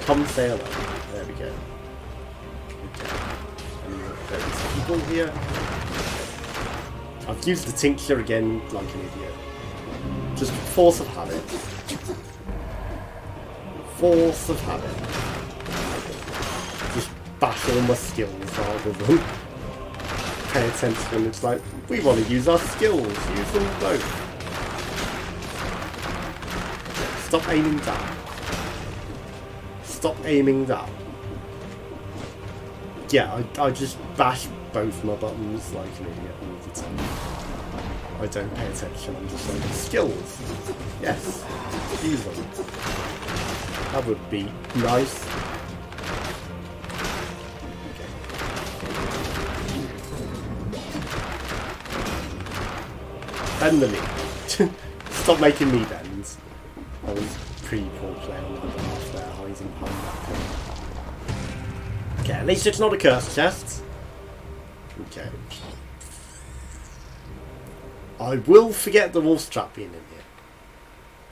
Come say hello. There we go. Okay. And there is people here. I've used the tincture again like an idiot. Just force of habit. Force of habit. Just bash all my skills rather than pay attention. It's like, we want to use our skills. Use them both. Stop aiming down. Stop aiming down. Yeah, I just bash both my buttons like an idiot all the time. I don't pay attention. I'm just like, skills. Yes. Use them. That would be nice. Okay. Bend the knee. Stop making me bend. That was pretty poor play on my behalf there, hiding behind that thing. Okay, at least it's not a curse chest. Okay. I will forget the wolf's trap being in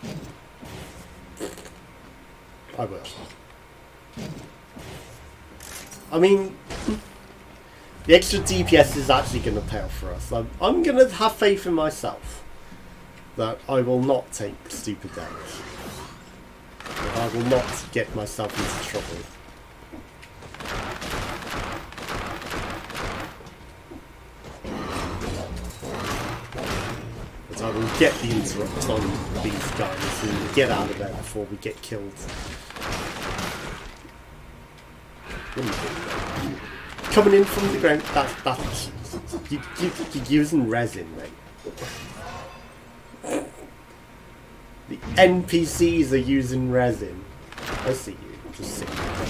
here. I will. I mean, the extra DPS is actually going to pay off for us. I'm going to have faith in myself that I will not take stupid damage. That I will not get myself into trouble. But I will get the interrupt on these guys and get out of there before we get killed. Coming in from the ground, that's you're using resin, mate. The NPCs are using resin. I see you, just sitting there.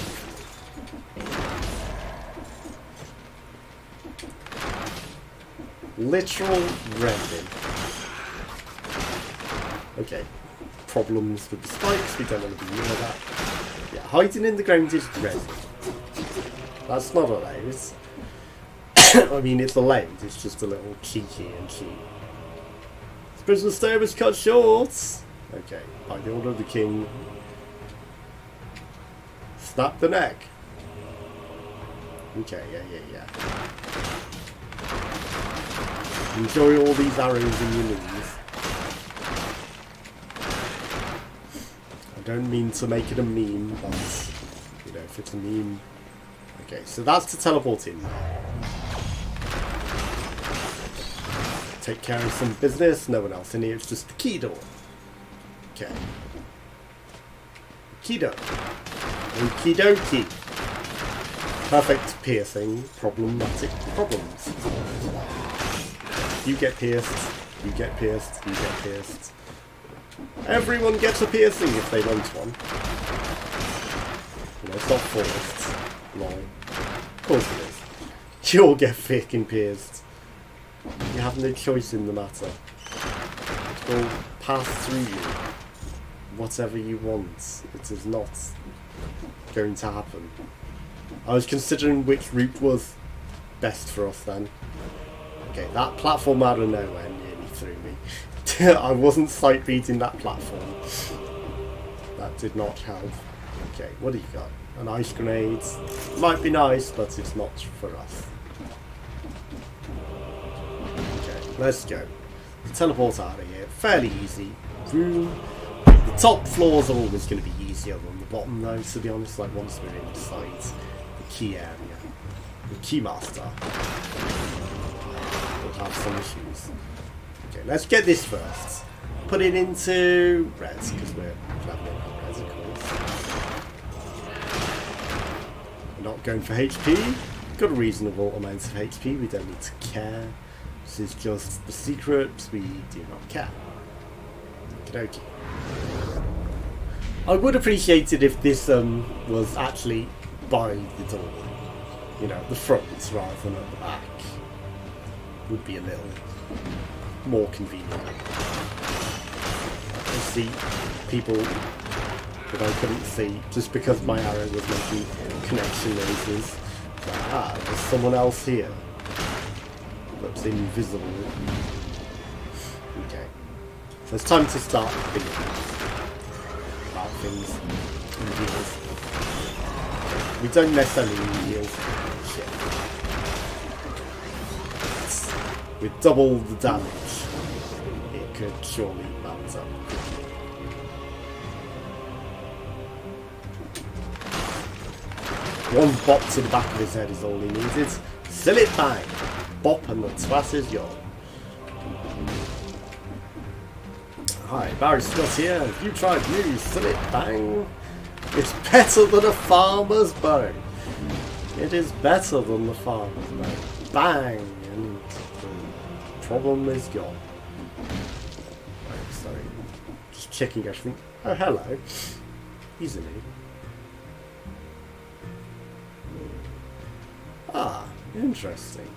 Literal resin. Okay. Problems with the spikes, we don't want to be near that. Yeah, hiding in the ground is resin. That's not allowed. I mean, it's allowed, it's just a little cheeky and cheap. This prisoner's stay was cut short! Okay, by the order of the king. Snap the neck! Okay, yeah. Enjoy all these arrows in your knees. I don't mean to make it a meme, but, you know, if it's a meme... Okay, so that's to teleport in. take care of some business. No one else in here. It's just the key door. Okay. Key door. Okie dokie. Perfect piercing. Problematic problems. You get pierced. You get pierced. You get pierced. Everyone gets a piercing if they want one. You know, it's not forced. Lol. Of course it is. You all get freaking pierced. You have no choice in the matter. It will pass through you. Whatever you want. It is not going to happen. I was considering which route was best for us then. Okay, that platform out of nowhere nearly threw me. I wasn't sight beating that platform. That did not help. Okay, what do you got? An ice grenade. Might be nice, but it's not for us. Okay, let's go. Teleport out of here. Fairly easy. Room. The top floors are always going to be easier than the bottom though, to be honest. Like once we're inside the key area. The keymaster. We'll have some issues. Okay, let's get this first. Put it into reds, because we're leveling up reds, of course. We're not going for HP. Got a reasonable amount of HP, we don't need to care. This is just the secret, we do not care. Okey-dokey. I would appreciate it if this was actually by the door. You know, the front rather than at the back. Would be a little more convenient. I see people that I couldn't see just because my arrow was making connection noises. Like, there's someone else here that's invisible. Okay, so it's time to start thinking about things. Reveals. We don't necessarily reveal shit. With double the damage, it could surely mount up. One bop to the back of his head is all he needed. Still it bang! Bop and the twat is yours. Hi, Barry Scott here. Have you tried new Still it bang? It's better than a farmer's bow. It is better than the farmer's bow. Bang! And the problem is gone. Right, sorry. Just checking everything. Oh, hello. Easily. Ah, interesting.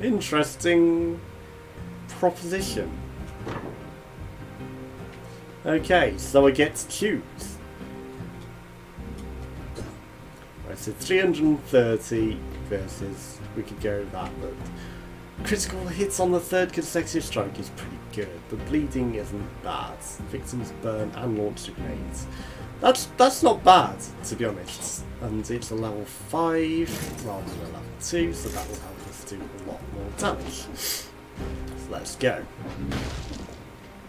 Interesting proposition. Okay, so I get to choose. Right, so 330 versus, we could go with that, but critical hits on the third consecutive strike is pretty good. The bleeding isn't bad. Victims burn and launch grenades. That's not bad, to be honest. And it's a level 5 rather than a level 2, so that will help us do a lot more damage. So let's go.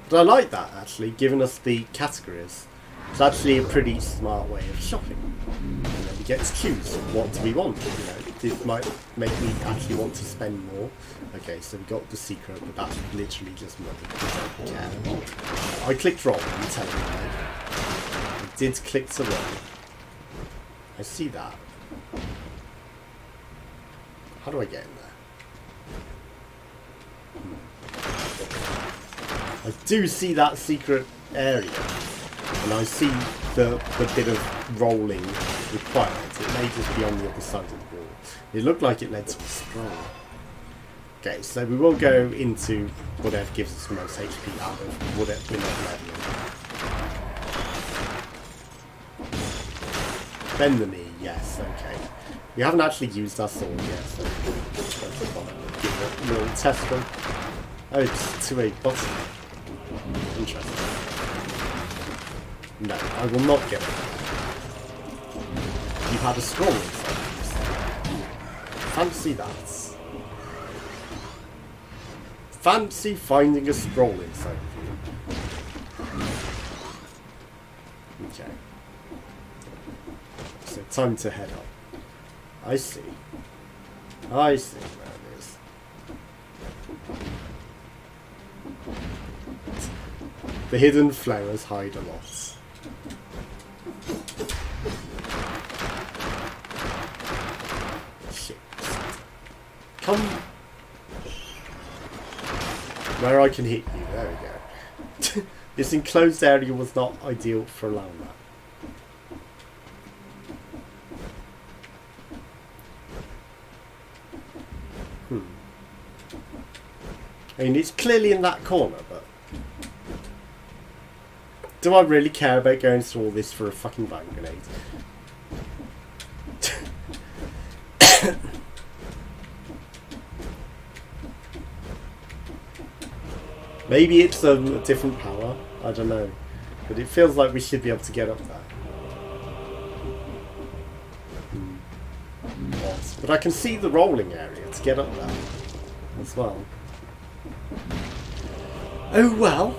But I like that, actually, giving us the categories. It's actually a pretty smart way of shopping. You know, we get to choose what do we want. You know, this might make me actually want to spend more. Okay, so we got the secret, but that's literally just money. I don't care. I clicked wrong, I'm telling you. I did click to roll. I see that. How do I get in there? I do see that secret area, and I see the bit of rolling required. It may just be on the other side of the wall. It looked like it led to a scroll. Okay, so we will go into whatever gives us the most HP out of whatever we're not leveling. Bend the knee, yes, okay. We haven't actually used our sword yet, so let's give it a little test run. Oh, it's to a button. Interesting. No, I will not get it. You've had a scroll inside. Fancy that. Fancy finding a scroll inside of you. Okay. So time to head up. I see. I see where it is. The hidden flowers hide a lot. Shit. Come where I can hit you. There we go. This enclosed area was not ideal for allowing that. I mean, it's clearly in that corner, but do I really care about going through all this for a fucking bang grenade? Maybe it's a different power, I don't know. But it feels like we should be able to get up there. But I can see the rolling area to get up there as well. Oh well.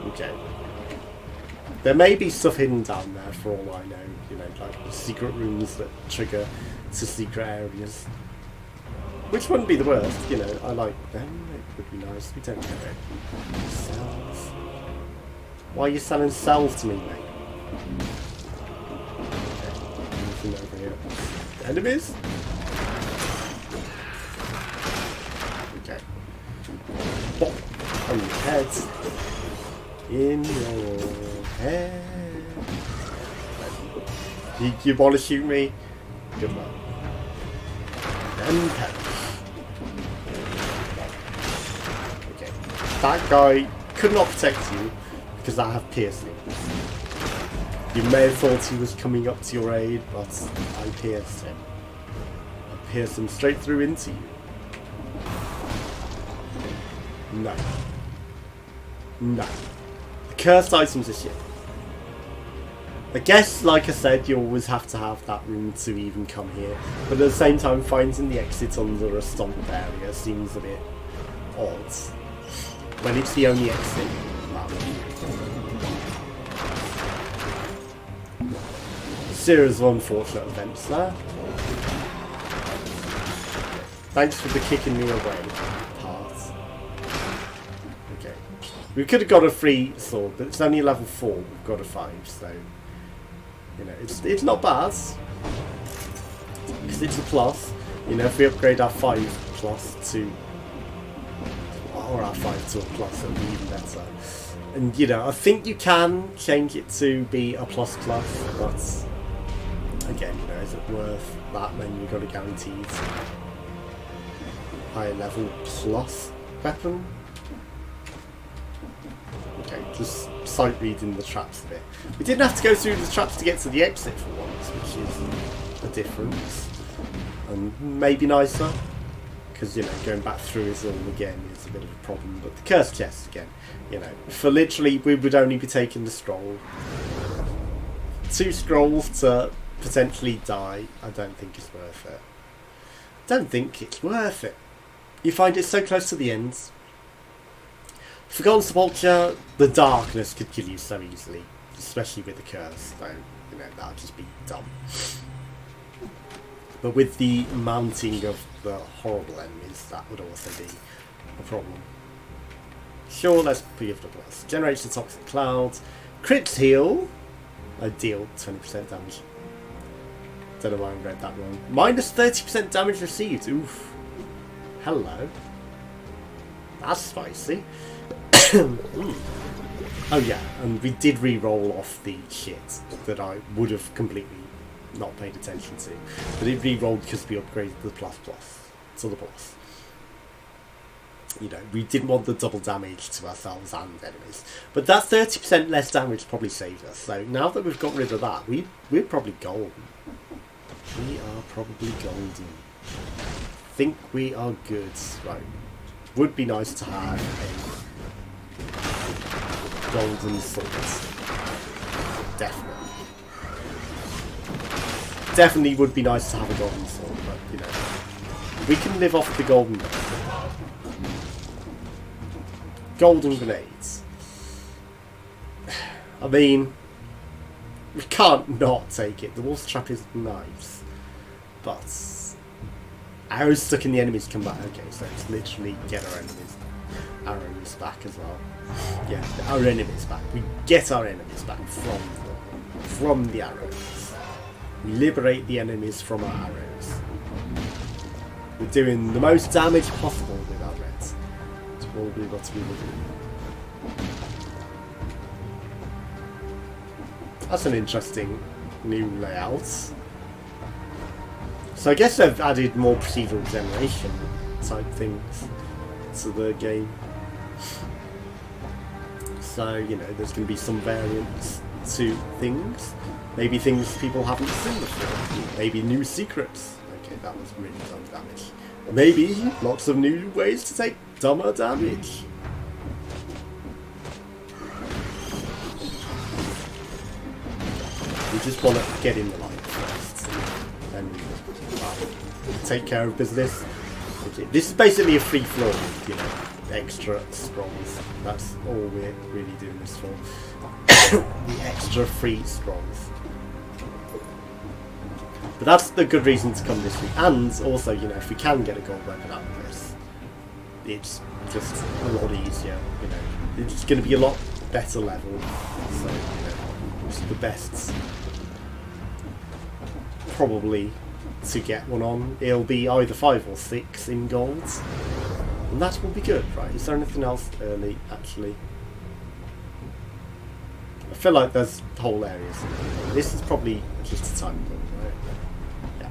Okay. There may be stuff hidden down there for all I know. You know, like secret rooms that trigger to secret areas. Which wouldn't be the worst, you know, I like them, it would be nice, we don't get it. Cells. Why are you selling cells to me, mate? Okay, anything over here? Enemies? Okay. Bop on your head. In your head. You want to shoot me? Good luck. Then perish. Okay. That guy could not protect you because I have piercing. You may have thought he was coming up to your aid, but I pierced him. I pierced him straight through into you. No. No. The cursed items are shit. I guess, like I said, you always have to have that room to even come here. But at the same time, finding the exit under a stomped area seems a bit odd. When it's the only exit. Series of unfortunate events there. Thanks for the kicking me away part. Okay. We could have got a free sword, but it's only level 4. We've got a 5, so... You know, it's not bad, because it's a plus. You know, if we upgrade our 5 plus to, or our 5 to a plus, it'll be even better. And you know, I think you can change it to be a plus plus, but again, you know, is it worth that when you've got a guaranteed higher level plus weapon? Okay, just sight reading the traps a bit. We didn't have to go through the traps to get to the exit for once, which is a difference. And maybe nicer, because, you know, going back through it all again is a bit of a problem. But the cursed chest again, you know, for literally, we would only be taking the scroll. 2 scrolls to potentially die, I don't think it's worth it. Don't think it's worth it. You find it so close to the end. Forgotten Sepulchre, the darkness could kill you so easily, especially with the curse, so, you know, that would just be dumb. But with the mounting of the horrible enemies, that would also be a problem. Sure, let's give it a plus. Generates the toxic clouds. Crits heal. I deal 20% damage. Don't know why I read that wrong. Minus 30% damage received. Oof. Hello. That's spicy. Oh yeah, and we did re-roll off the shit that I would have completely not paid attention to. But it re-rolled because we upgraded the plus plus to the boss. You know, we didn't want the double damage to ourselves and enemies. But that 30% less damage probably saved us. So now that we've got rid of that, we're probably golden. We are probably golden. Think we are good. Right. Would be nice to have a golden sword. Definitely. Definitely would be nice to have a golden sword, but you know, we can live off the golden. Golden grenades. I mean, we can't not take it. The wolf's trap is nice, but arrows stuck in the enemies come back. Okay, so it's literally get our enemies arrows back as well. Yeah, our enemies back. We get our enemies back from the arrows. We liberate the enemies from our arrows. We're doing the most damage possible with our reds. It's probably what we will do. That's an interesting new layout. So I guess they've added more procedural generation type things to the game. So, you know, there's going to be some variants to things. Maybe things people haven't seen before. Maybe new secrets. Okay, that was really dumb damage. Maybe lots of new ways to take dumber damage. We just want to get in the light first. And take care of business. This is basically a free floor, you know, extra scrolls. That's all we're really doing this for. The extra free scrolls. But that's the good reason to come this week. And also, you know, if we can get a gold weapon out of this, it's just a lot easier, you know. It's going to be a lot better level. So, you know, it's the best probably to get one on. It'll be either 5 or 6 in golds. And that will be good, right? Is there anything else early, actually? I feel like there's whole areas. This is probably just a time bomb, right? Yeah.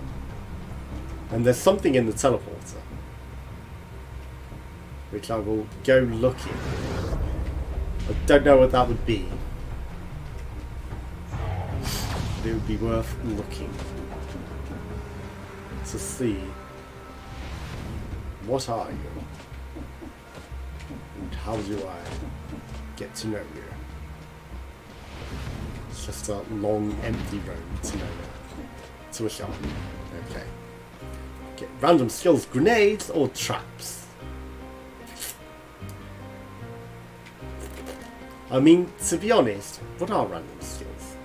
And there's something in the teleporter, which I will go looking. I don't know what that would be. But it would be worth looking to see what are you and how do I get to know you. It's just a long empty road to nowhere, to a shop. Okay. Get random skills, grenades or traps. I mean, to be honest, what are random skills?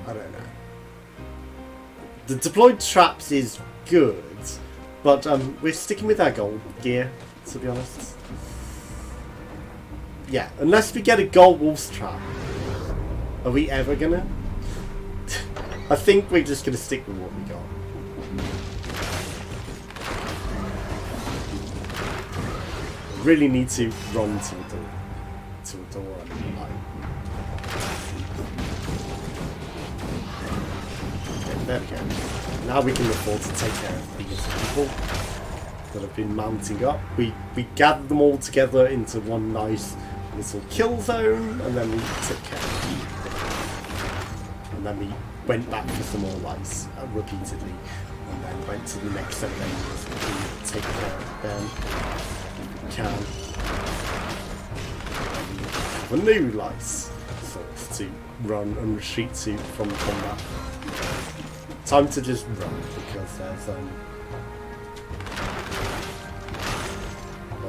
I don't know. The deployed traps is good, but we're sticking with our gold gear, to be honest. Yeah, unless we get a gold wolf's trap, are we ever gonna? I think we're just gonna stick with what we got. Really need to run to a door. To a door and like. There we go. Now we can afford to take care of these people that have been mounting up. We gathered them all together into one nice little kill zone, and then we took care of them. And then we went back for some more lights repeatedly, and then went to the next set of enemies and we take care of them. We can. And we have a new lights source to run and retreat to from combat. Time to just run because there's a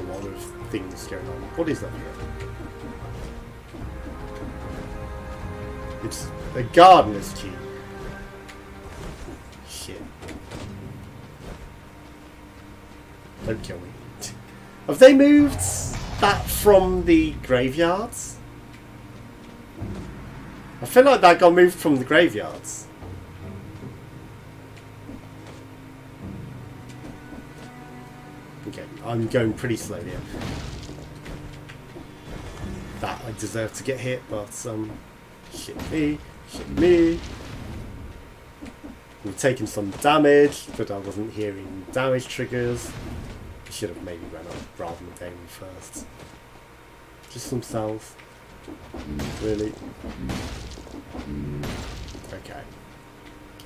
lot of things going on. What is that here? It's a gardener's key. Shit. Don't kill me. Have they moved that from the graveyards? I feel like that got moved from the graveyards. Okay, I'm going pretty slow here. That I deserve to get hit, but shit me. We've taken some damage, but I wasn't hearing damage triggers. I should have maybe run up rather than going first. Just some cells. Really. Okay.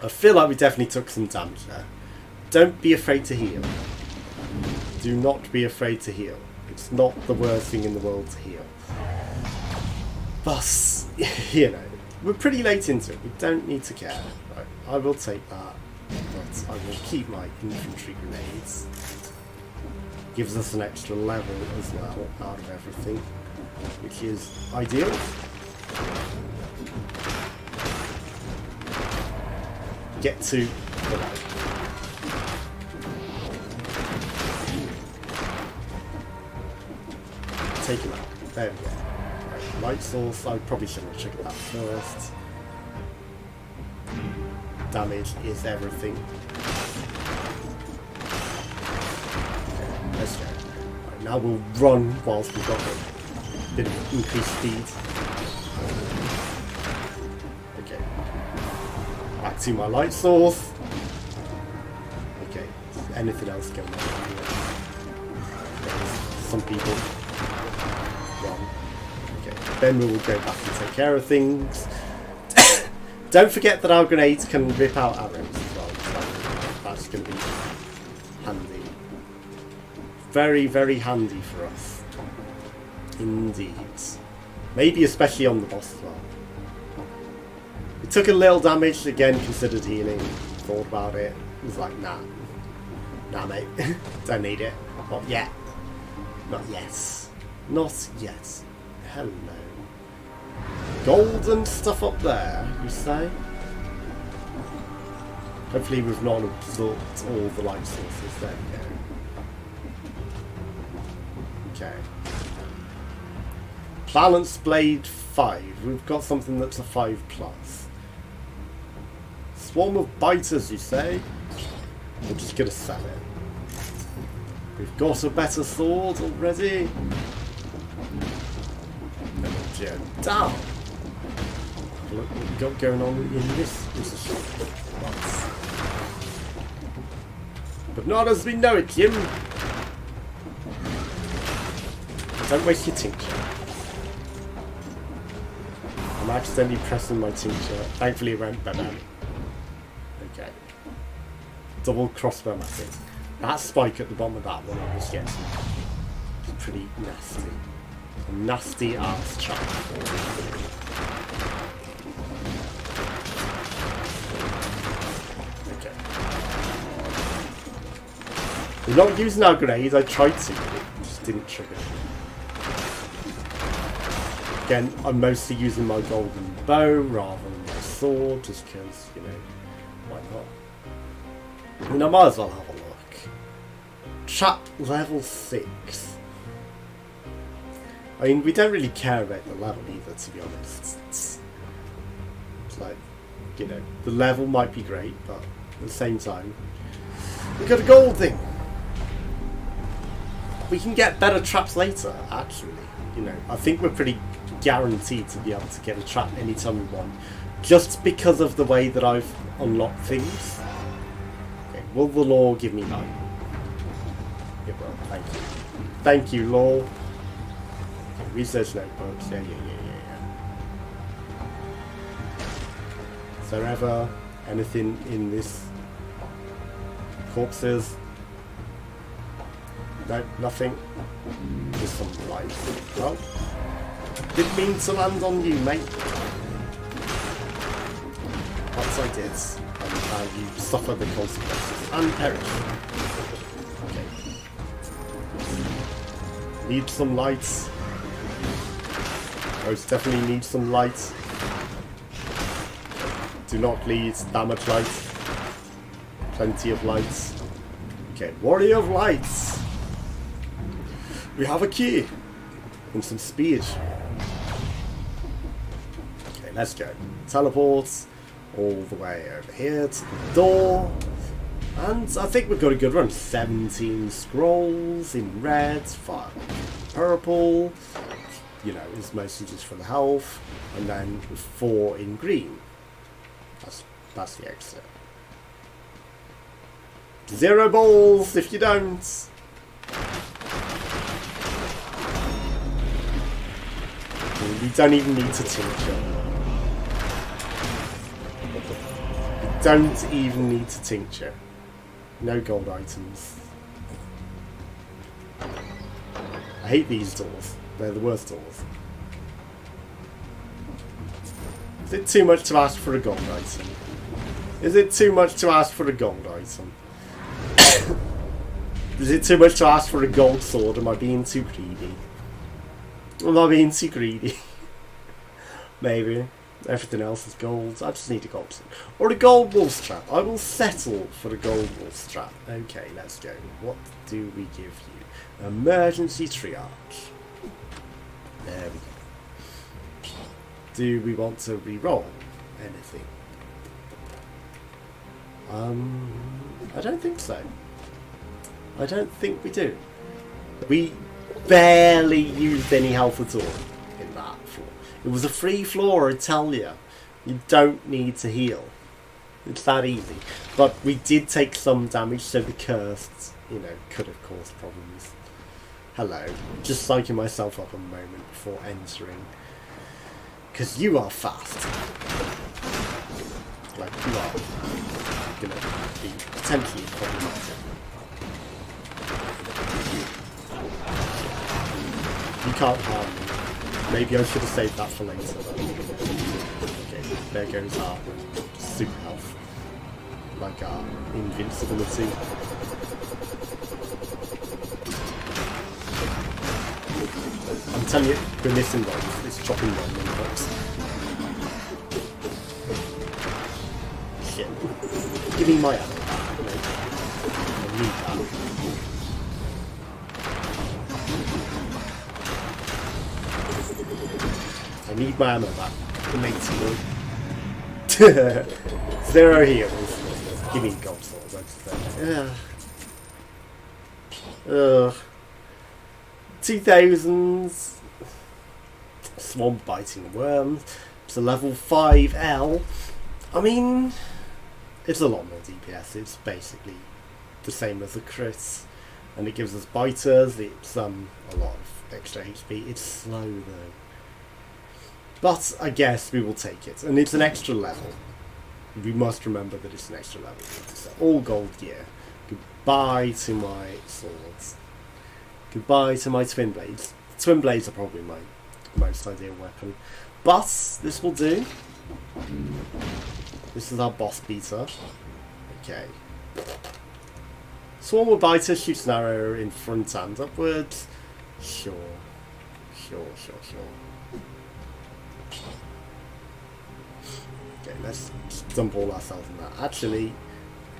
I feel like we definitely took some damage there. Don't be afraid to heal. Do not be afraid to heal. It's not the worst thing in the world to heal. But, you know, we're pretty late into it. We don't need to care. Right, I will take that. But I will keep my infantry grenades. Gives us an extra level as well out of everything, which is ideal. Get to the light. take him out. There we go. Right, light source. I probably shouldn't have triggered that first. Damage is everything. Okay, let's go. Right, now we'll run whilst we've got a bit of increased speed. Okay. Back to my light source. Okay. Anything else going on here? Some people. Wrong. Okay. Then we will go back and take care of things. Don't forget that our grenades can rip out arrows as well. So that's going to be handy. Very, very handy for us. Indeed. Maybe especially on the boss as well. It took a little damage, again considered healing. Thought about it. It was like, nah. Nah, mate. Don't need it. Not yet. Not yet. Not yet. Hello. Golden stuff up there, you say? Hopefully we've not absorbed all the light sources. There we go. Okay. Balance Blade 5. We've got something that's a 5+. Swarm of biters, you say? We're just gonna sell it. We've got a better sword already. Down. Look what we've got going on in this position. But not as we know it, Jim. Don't waste your tincture. I'm accidentally pressing my tincture. Thankfully it went better. Okay. Double crossbow matic. That spike at the bottom of that one I was getting is pretty nasty. A nasty ass trap. Okay. We're not using our grenades. I tried to, but it just didn't trigger. Again, I'm mostly using my golden bow rather than my sword, just because, you know, why not? I mean, I might as well have a look. Trap level 6. I mean, we don't really care about the level either, to be honest. It's like, you know, the level might be great, but at the same time, we've got a gold thing. We can get better traps later, actually. You know, I think we're pretty guaranteed to be able to get a trap anytime we want, just because of the way that I've unlocked things. Okay, will the law give me 9? It will, thank you. Thank you, law. Research notebooks, yeah. Is there ever anything in this? Corpses? No, nothing. Just some light. Well, didn't mean to land on you, mate. Perhaps I did. And you suffer the consequences and perish. Okay. Need some lights. Most definitely need some light. Do not lead damage light. Plenty of lights. Okay, Warrior of Lights. We have a key. And some speed. Okay, let's go. Teleports all the way over here to the door. And I think we've got a good run. 17 scrolls in red, 5 purple. You know, it's mostly just for the health, and then 4 in green. That's the exit. 0 balls if you don't. We don't even need to tincture. We don't even need to tincture. No gold items. I hate these doors. They're the worst doors. Is it too much to ask for a gold item? Is it too much to ask for a gold item? Is it too much to ask for a gold sword? Am I being too greedy? Am I being too greedy? Maybe. Everything else is gold. I just need a gold sword. Or a gold wool strap. I will settle for a gold wool strap. Okay, let's go. What do we give you? Emergency triage. There we go. Do we want to re-roll anything? I don't think so. I don't think we do. We barely used any health at all in that floor. It was a free floor, I tell you. You don't need to heal. It's that easy. But we did take some damage, so the cursed, could have caused problems. Hello. Just psyching myself up a moment before entering. Because you are fast. Like, you are going to be potentially problematic. You can't harm me. Maybe I should have saved that for later. But... okay, there goes our super health. Like our invincibility. I'm telling you, we're missing one. It's chopping one in the box. Shit. Give me my ammo back, mate. I need that. I need my ammo back. Matey. 0 heals. Give me gold swords, I'd say. Ugh. 2000s. Swamp biting worms. It's a level 5L. I mean, it's a lot more DPS. It's basically the same as the crits. And it gives us biters. It's a lot of extra HP. It's slow though. But I guess we will take it. And it's an extra level. We must remember that it's an extra level. It's all gold gear. Goodbye to my swords. Goodbye to my twin blades. Twin blades are probably my most ideal weapon. But this will do. This is our boss beater. Okay. Swarm of biter shoots an arrow in front and upwards. Sure. Okay, let's dump all ourselves in that. Actually,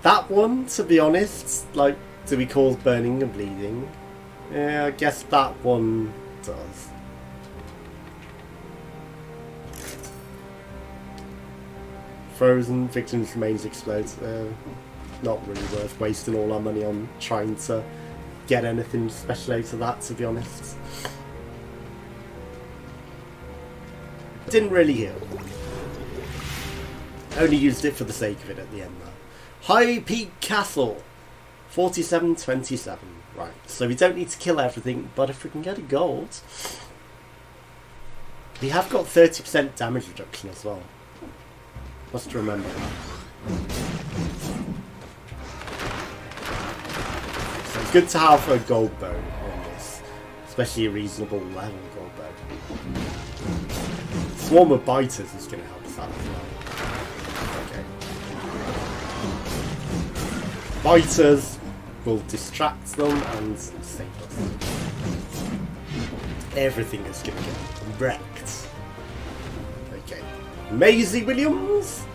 that one, to be honest, like, do we cause burning and bleeding? Yeah, I guess that one does. Frozen, victims' remains explode. Not really worth wasting all our money on trying to get anything special out of that, to be honest. Didn't really heal. Only used it for the sake of it at the end though. High Peak Castle. 4727. Right, so we don't need to kill everything, but if we can get a gold... we have got 30% damage reduction as well. Must remember that. So it's good to have a gold bow on this. Especially a reasonable level gold bow. Swarm of biters is going to help us out as well. Okay. Biters will distract them and save us. Everything is going to get wrecked. Okay. Maisie Williams,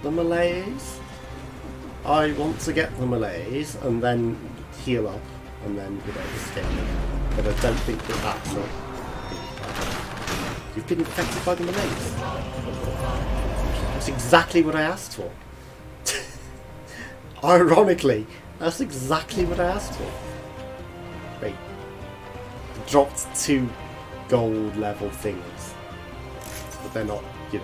the Malays. I want to get the Malays and then heal up and then escape them. But I don't think that that's a... You've been infected by the Malays. That's exactly what I asked for. Ironically, that's exactly what I asked for. Wait. Dropped 2 gold level things. But they're not, great.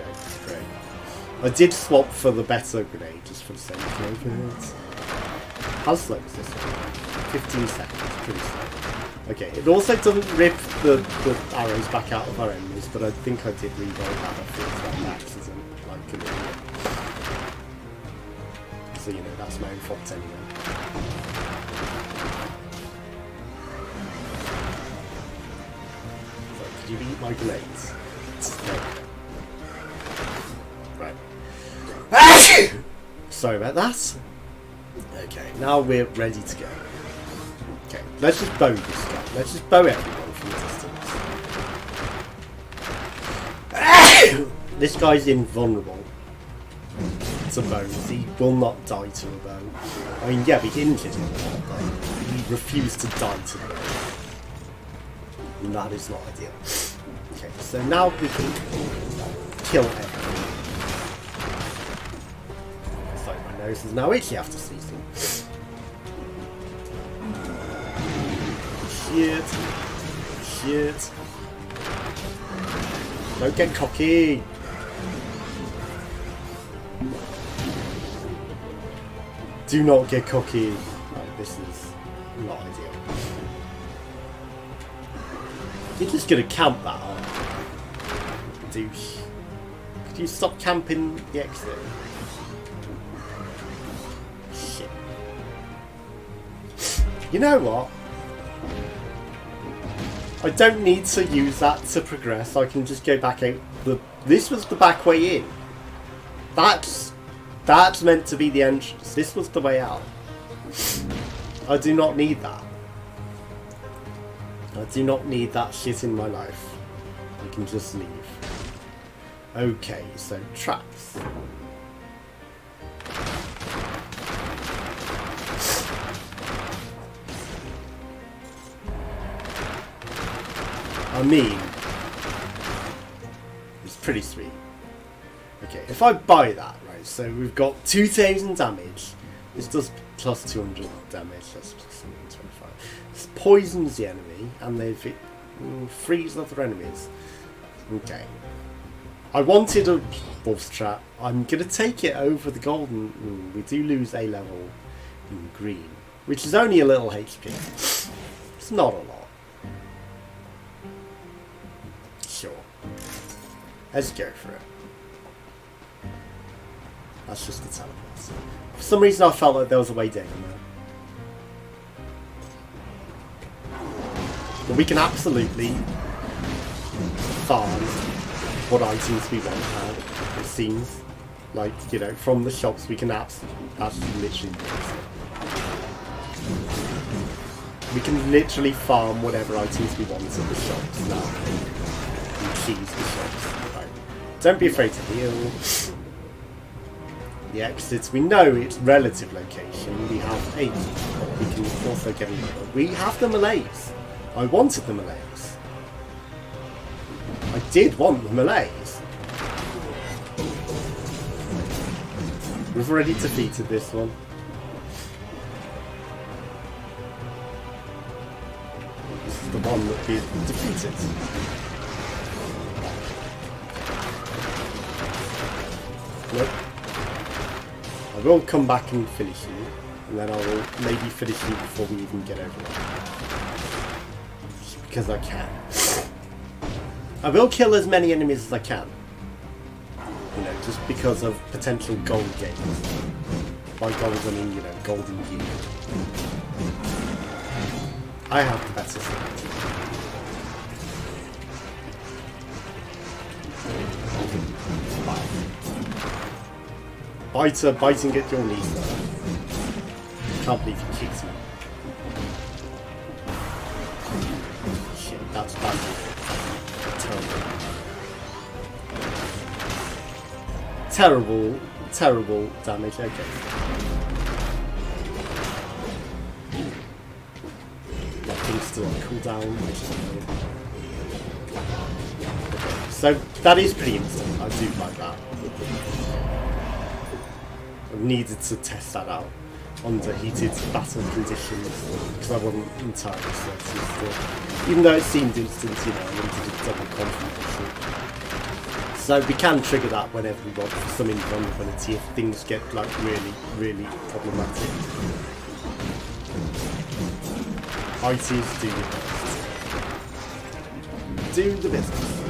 I did swap for the better grenade, just for the sake of it. How slow is this one? 15 seconds, pretty slow. Okay, it also doesn't rip the arrows back out of our enemies, but I think I did reroll that. I think it's like an accident, like an idiot. So, that's my own fault anyway. So, could you eat my grenades? Right. Sorry about that. Okay, now we're ready to go. Okay, let's just bow this guy. Let's just bow everyone from a distance. This guy's invulnerable to bows. He will not die to a bow. I mean, yeah, he injured him, but he refused to die to the bow. And that is not ideal. Okay, so now we can kill everything. Sorry, my nose is now itchy after sneezing. Shit. Shit. Don't get cocky. Do not get cocky. Right, this is not ideal. You're just gonna camp that up. Douche. Could you stop camping the exit? Shit. You know what? I don't need to use that to progress. I can just go back out. This was the back way in. That's meant to be the entrance. This was the way out. I do not need that. I do not need that shit in my life. I can just leave. Okay, so traps. I mean, it's pretty sweet. Okay, if I buy that, right, so we've got 2,000 damage. This does plus 200 damage, that's plus 125. This poisons the enemy, and it frees other enemies. Okay. I wanted a wolf's trap. I'm going to take it over the golden. We do lose a level in green, which is only a little HP. It's not a lot. Sure. Let's go for it. That's just the teleport. For some reason I felt like there was a way down there. But we can absolutely farm what items we want now. It seems like, you know, from the shops we can that's literally do it. We can literally farm whatever items we want at the shops now. And cheese the shops. Right. Don't be afraid to heal. The exits, we know its relative location. We have 8, but we can also get another. We have the melees. I wanted the melees. I did want the melees. We've already defeated this one. This is the one that we defeated. Nope. I will come back and finish you, and then I will maybe finish you before we even get over there. Just because I can. I will kill as many enemies as I can. You know, just because of potential gold gains. By gold I mean, you know, golden gear. I have the better side. Biting at your knees there. Can't believe you kicked me. Shit, that's bad. Terrible. Terrible damage, okay. That thing's still on cooldown, which is annoying. Okay, so that is pretty instant. I do like that. I needed to test that out under heated battle conditions because I wasn't entirely certain still. Even though it seemed instant, you know, I wanted a double confirmation. So we can trigger that whenever we want for some invulnerability if things get like really, really problematic. ITs do your best. Do the business.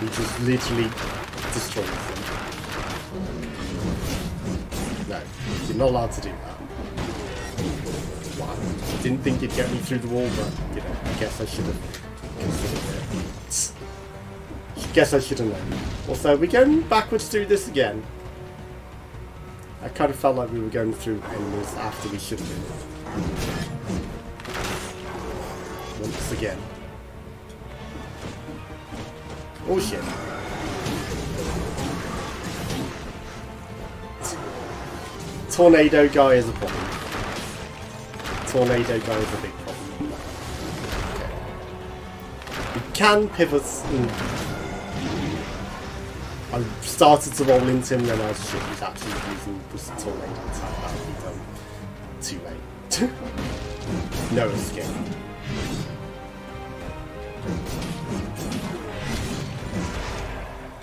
He just literally destroys them. No, you're not allowed to do that. Wow. Didn't think you'd get me through the wall, but, you know, I guess I should have considered it. Guess I should have known. Also, we're going backwards through this again. I kind of felt like we were going through enemies after we should have been. Once again. Oh shit. Tornado guy is a problem. Tornado guy is a big problem. Okay. can pivot. I started to roll into him, then I was shit. He's actually using this tornado attack. That would be done too late. No escape.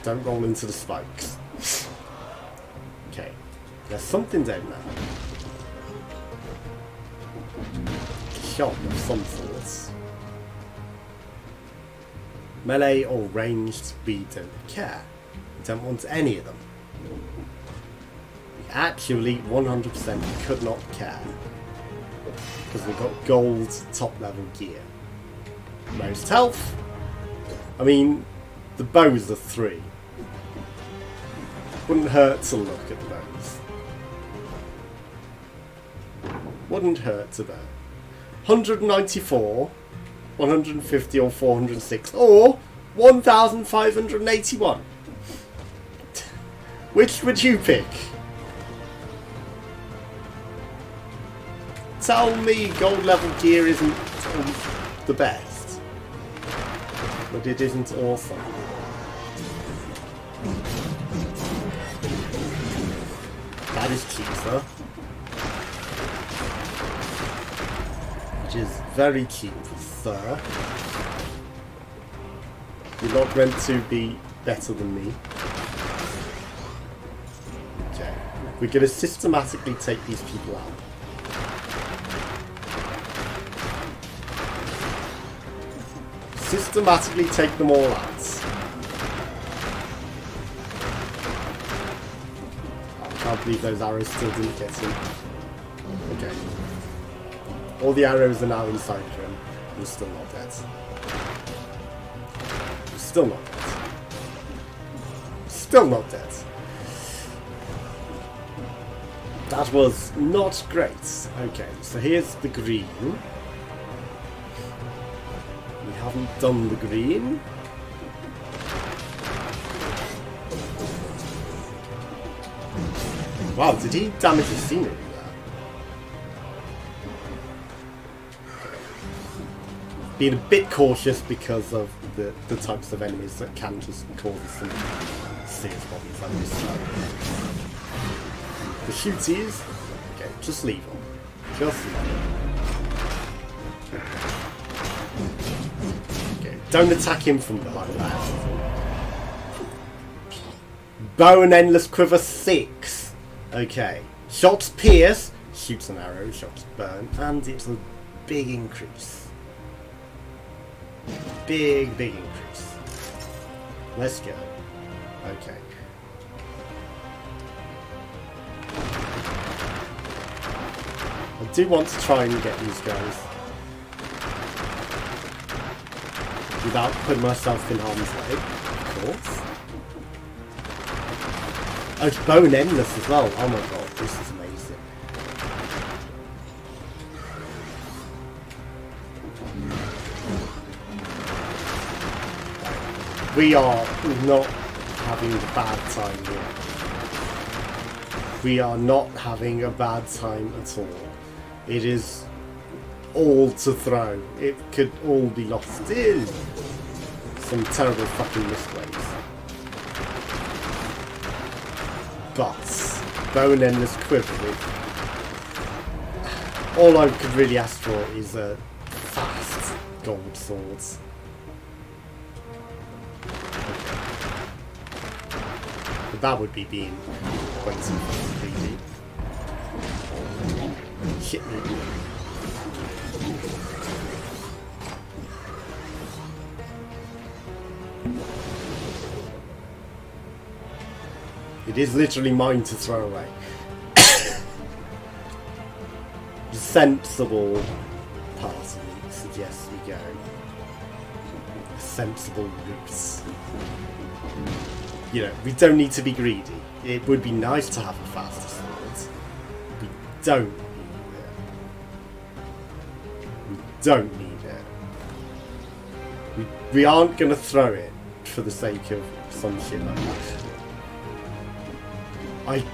Don't roll into the spikes. Okay, there's something down there. Shot of some sorts. Melee or ranged, we don't care. We don't want any of them. We actually 100% could not care. Because we've got gold top level gear. Most health. I mean, the bows are 3. Wouldn't hurt to look at the bows. Wouldn't hurt to know. 194, 150 or 406, or 1,581. Which would you pick? Tell me gold level gear isn't the best. But it isn't awesome. That is cheaper. Which is very cheap, sir. You're not meant to be better than me. Okay. We're going to systematically take these people out. Systematically take them all out. I can't believe those arrows still didn't get him. Okay. All the arrows are now inside him. He's still not dead. He's still not dead. Still not dead. That was not great. Okay, so here's the green. We haven't done the green. Wow, did he damage the scenery there? Being a bit cautious because of the types of enemies that can just cause some serious problems like this. The shooties, okay, just leave them. Just leave them. Okay, don't attack him from behind that. Bow and endless quiver 6. Okay, shots pierce, shoots an arrow, shots burn, and it's a big increase. Big increase. Let's go. Okay. I do want to try and get these guys without putting myself in harm's way, of course. Oh, it's bone endless as well. Oh my god, this is amazing. We are not having a bad time here. We are not having a bad time at all. It is all to throw. It could all be lost in some terrible fucking misplays. But bone endless quiver with all I could really ask for is a fast gold swords. But that would be being way too greedy. Shit me. It is literally mine to throw away. The sensible part of me suggests we go a sensible route. You know, we don't need to be greedy. It would be nice to have a faster sword. We don't need it. We don't need it. We aren't going to throw it for the sake of some shit like that.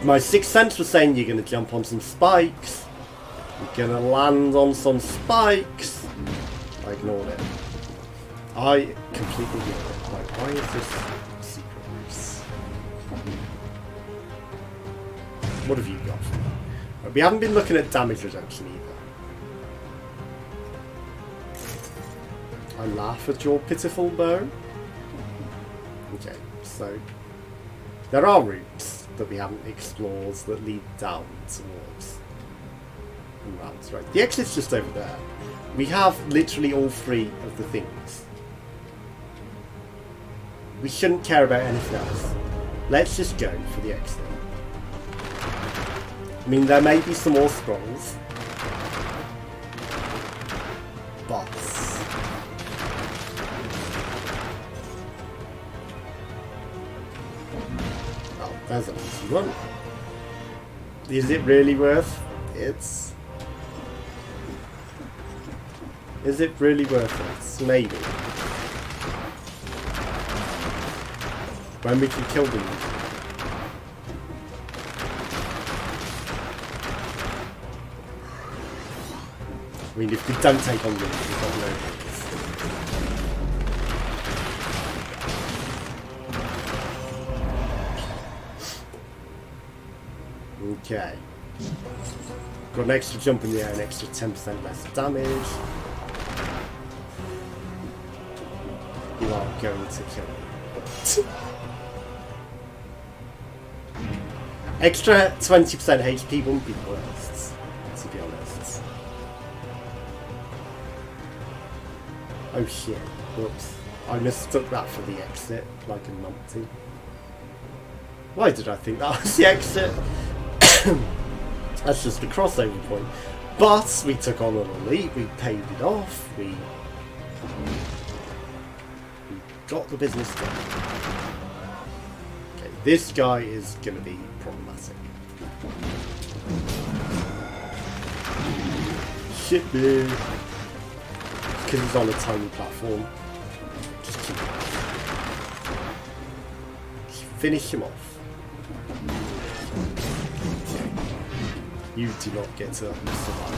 My sixth sense was saying you're going to jump on some spikes. You're going to land on some spikes. I ignored it. I completely get it. Like, why is this secret ruse? What have you got for me? We haven't been looking at damage reduction either. I laugh at your pitiful bow. Okay, so there are routes that we haven't explored that lead down towards rounds, right? The exit's just over there. We have literally all three of the things. We shouldn't care about anything else. Let's just go for the exit. I mean, there may be some more scrolls, but oh, there's an easy one. Is it really worth it? Is it really worth it? Maybe. When we can kill them. I mean, if we don't take on them, we've got no chance. Okay. Got an extra jump in the air, an extra 10% less damage. You are going to kill me. Extra 20% HP wouldn't be the worst, to be honest. Oh shit, whoops. I mistook that for the exit, like a numpty. Why did I think that was the exit? That's just a crossover point. But we took on an elite, we paid it off, we got the business done. Okay, this guy is going to be problematic. Shit, dude. Because he's on a tiny platform. Just finish him off. Okay. You do not get to survive.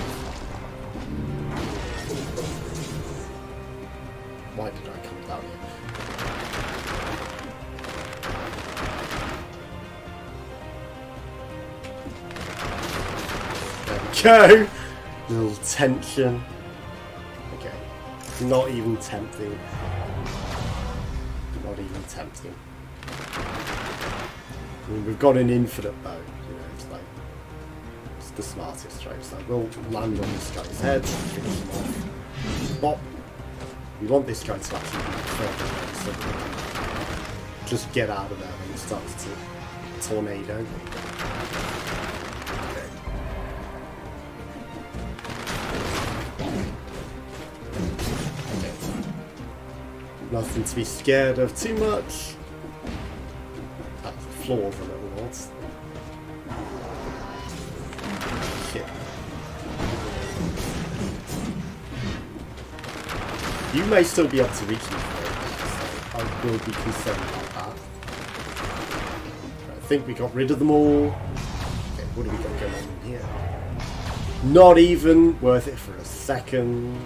Why did I come down here? Go! Little tension. Okay. Not even tempting. Not even tempting. I mean, we've got an infinite bow. You know, it's like it's the smartest, right? So we'll land on this guy's head, finish him off. Bop. We want this guy to actually be further away, so we can just get out of there when it starts to tornado. Nothing to be scared of too much. The floor's a little odd. Shit. You may still be able to reach me for it, so I will be concerned about that. I think we got rid of them all. Okay, what do we got going on in here? Not even worth it for a second.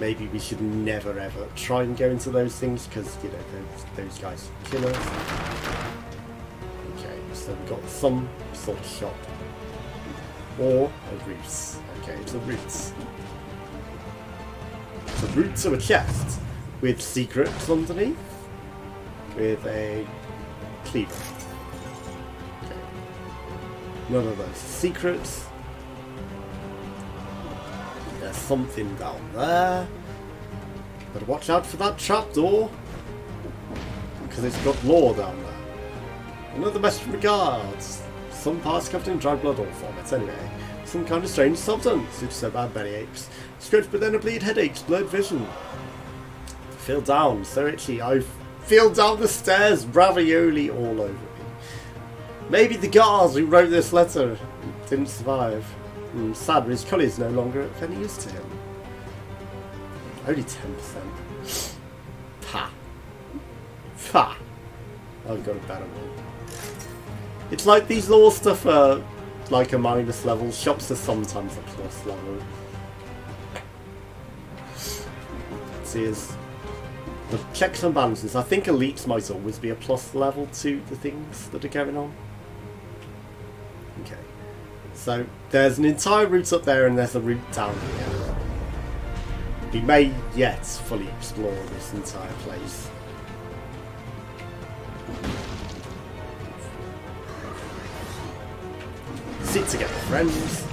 Maybe we should never ever try and go into those things because, you know, those guys kill us. Okay, so we've got some sort of shop. Or a ruse. Okay, it's a ruse. It's a root to a chest with secrets underneath. With a cleaver. Okay. None of those secrets. There's something down there. Better watch out for that trapdoor. Because it's got lore down there. Another best regards. Some parts covered in dry blood all formats anyway. Some kind of strange substance. It's so bad belly aches. Scratch but then a bleed headaches, blurred vision. Feel down, so itchy. I feel down the stairs, ravioli all over me. Maybe the guards who wrote this letter didn't survive. Sad, his colour is no longer of any use to him. Only 10%. Pa. Pa. I've got a better one. It's like these lore stuff are like a minus level. Shops are sometimes a plus level. See, The checks and balances. I think elites might always be a plus level to the things that are going on. Okay. So there's an entire route up there and there's a route down here. We may yet fully explore this entire place. Sit together, friends.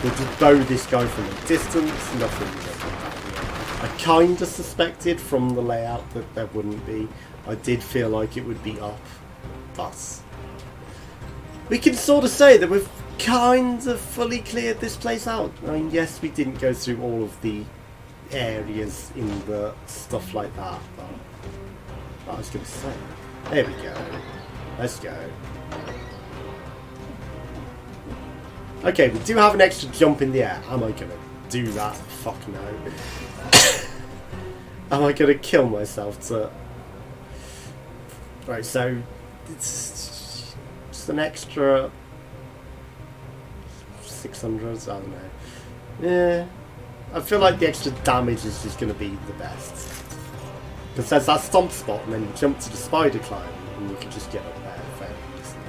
We'll just bow this guy from a distance. Nothing. I kind of suspected from the layout that there wouldn't be. I did feel like it would be up. But we can sort of say that we've kind of fully cleared this place out. I mean, yes, we didn't go through all of the areas in the stuff like that, but I was going to say, there we go. Let's go. Okay, we do have an extra jump in the air. Am I going to do that? Fuck no. Am I going to kill myself to... Right, so it's just an extra 600, I don't know. Yeah, I feel like the extra damage is just going to be the best. Because there's that stomp spot and then you jump to the spider climb and you can just get up there fairly easily.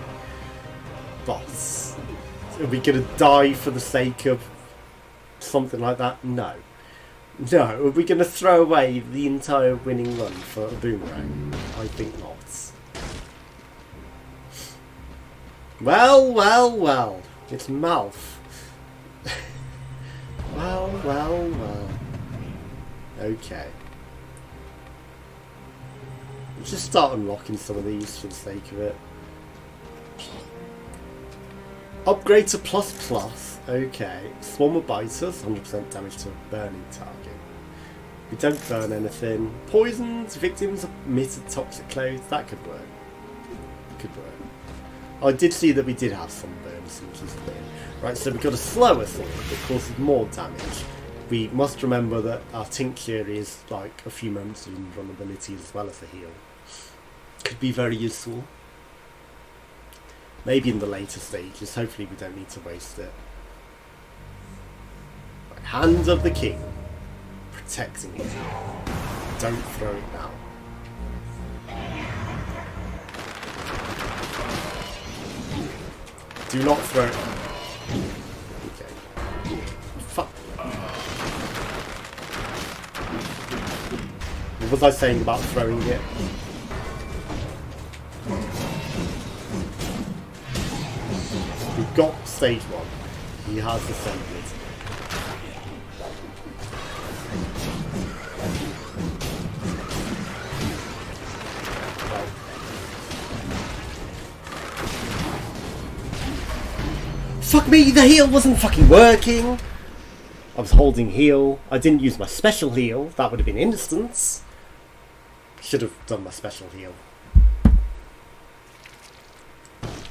But are we going to die for the sake of something like that? No. No. Are we going to throw away the entire winning run for a boomerang? I think not. Well, well, well. It's mouth. Well, well, well. Okay. Let's just start unlocking some of these for the sake of it. Upgrade to ++. Okay. Swarm of biters, 100% damage to a burning target. We don't burn anything. Poisons, victims emitted toxic clothes. That could work. Could work. I did see that we did have some burns, which is clear. Right, so we've got a slower sword that causes more damage. We must remember that our tincture is like a few moments of invulnerability as well as a heal. Could be very useful. Maybe in the later stages. Hopefully we don't need to waste it. Right, Hands of the King. Protecting it. Don't throw it now. Do not throw it. Okay. Fuck. What was I saying about throwing it? We've got stage 1. He has ascended. Fuck me, the heal wasn't fucking working! I was holding heal. I didn't use my special heal. That would have been instance. Should have done my special heal.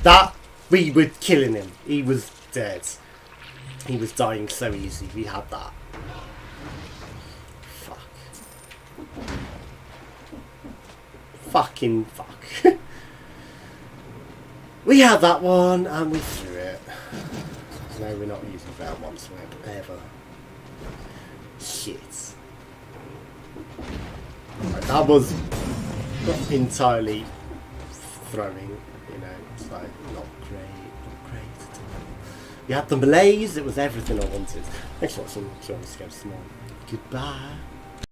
That, we were killing him. He was dead. He was dying so easy. We had that. Fuck. Fucking fuck. We had that one and we threw it. No, we're not using that one swing ever. Shit. Right, that was not entirely throwing, you know, it's like not great at all. We had the Malays, it was everything I wanted. Thanks for watching, join us again tomorrow. Goodbye.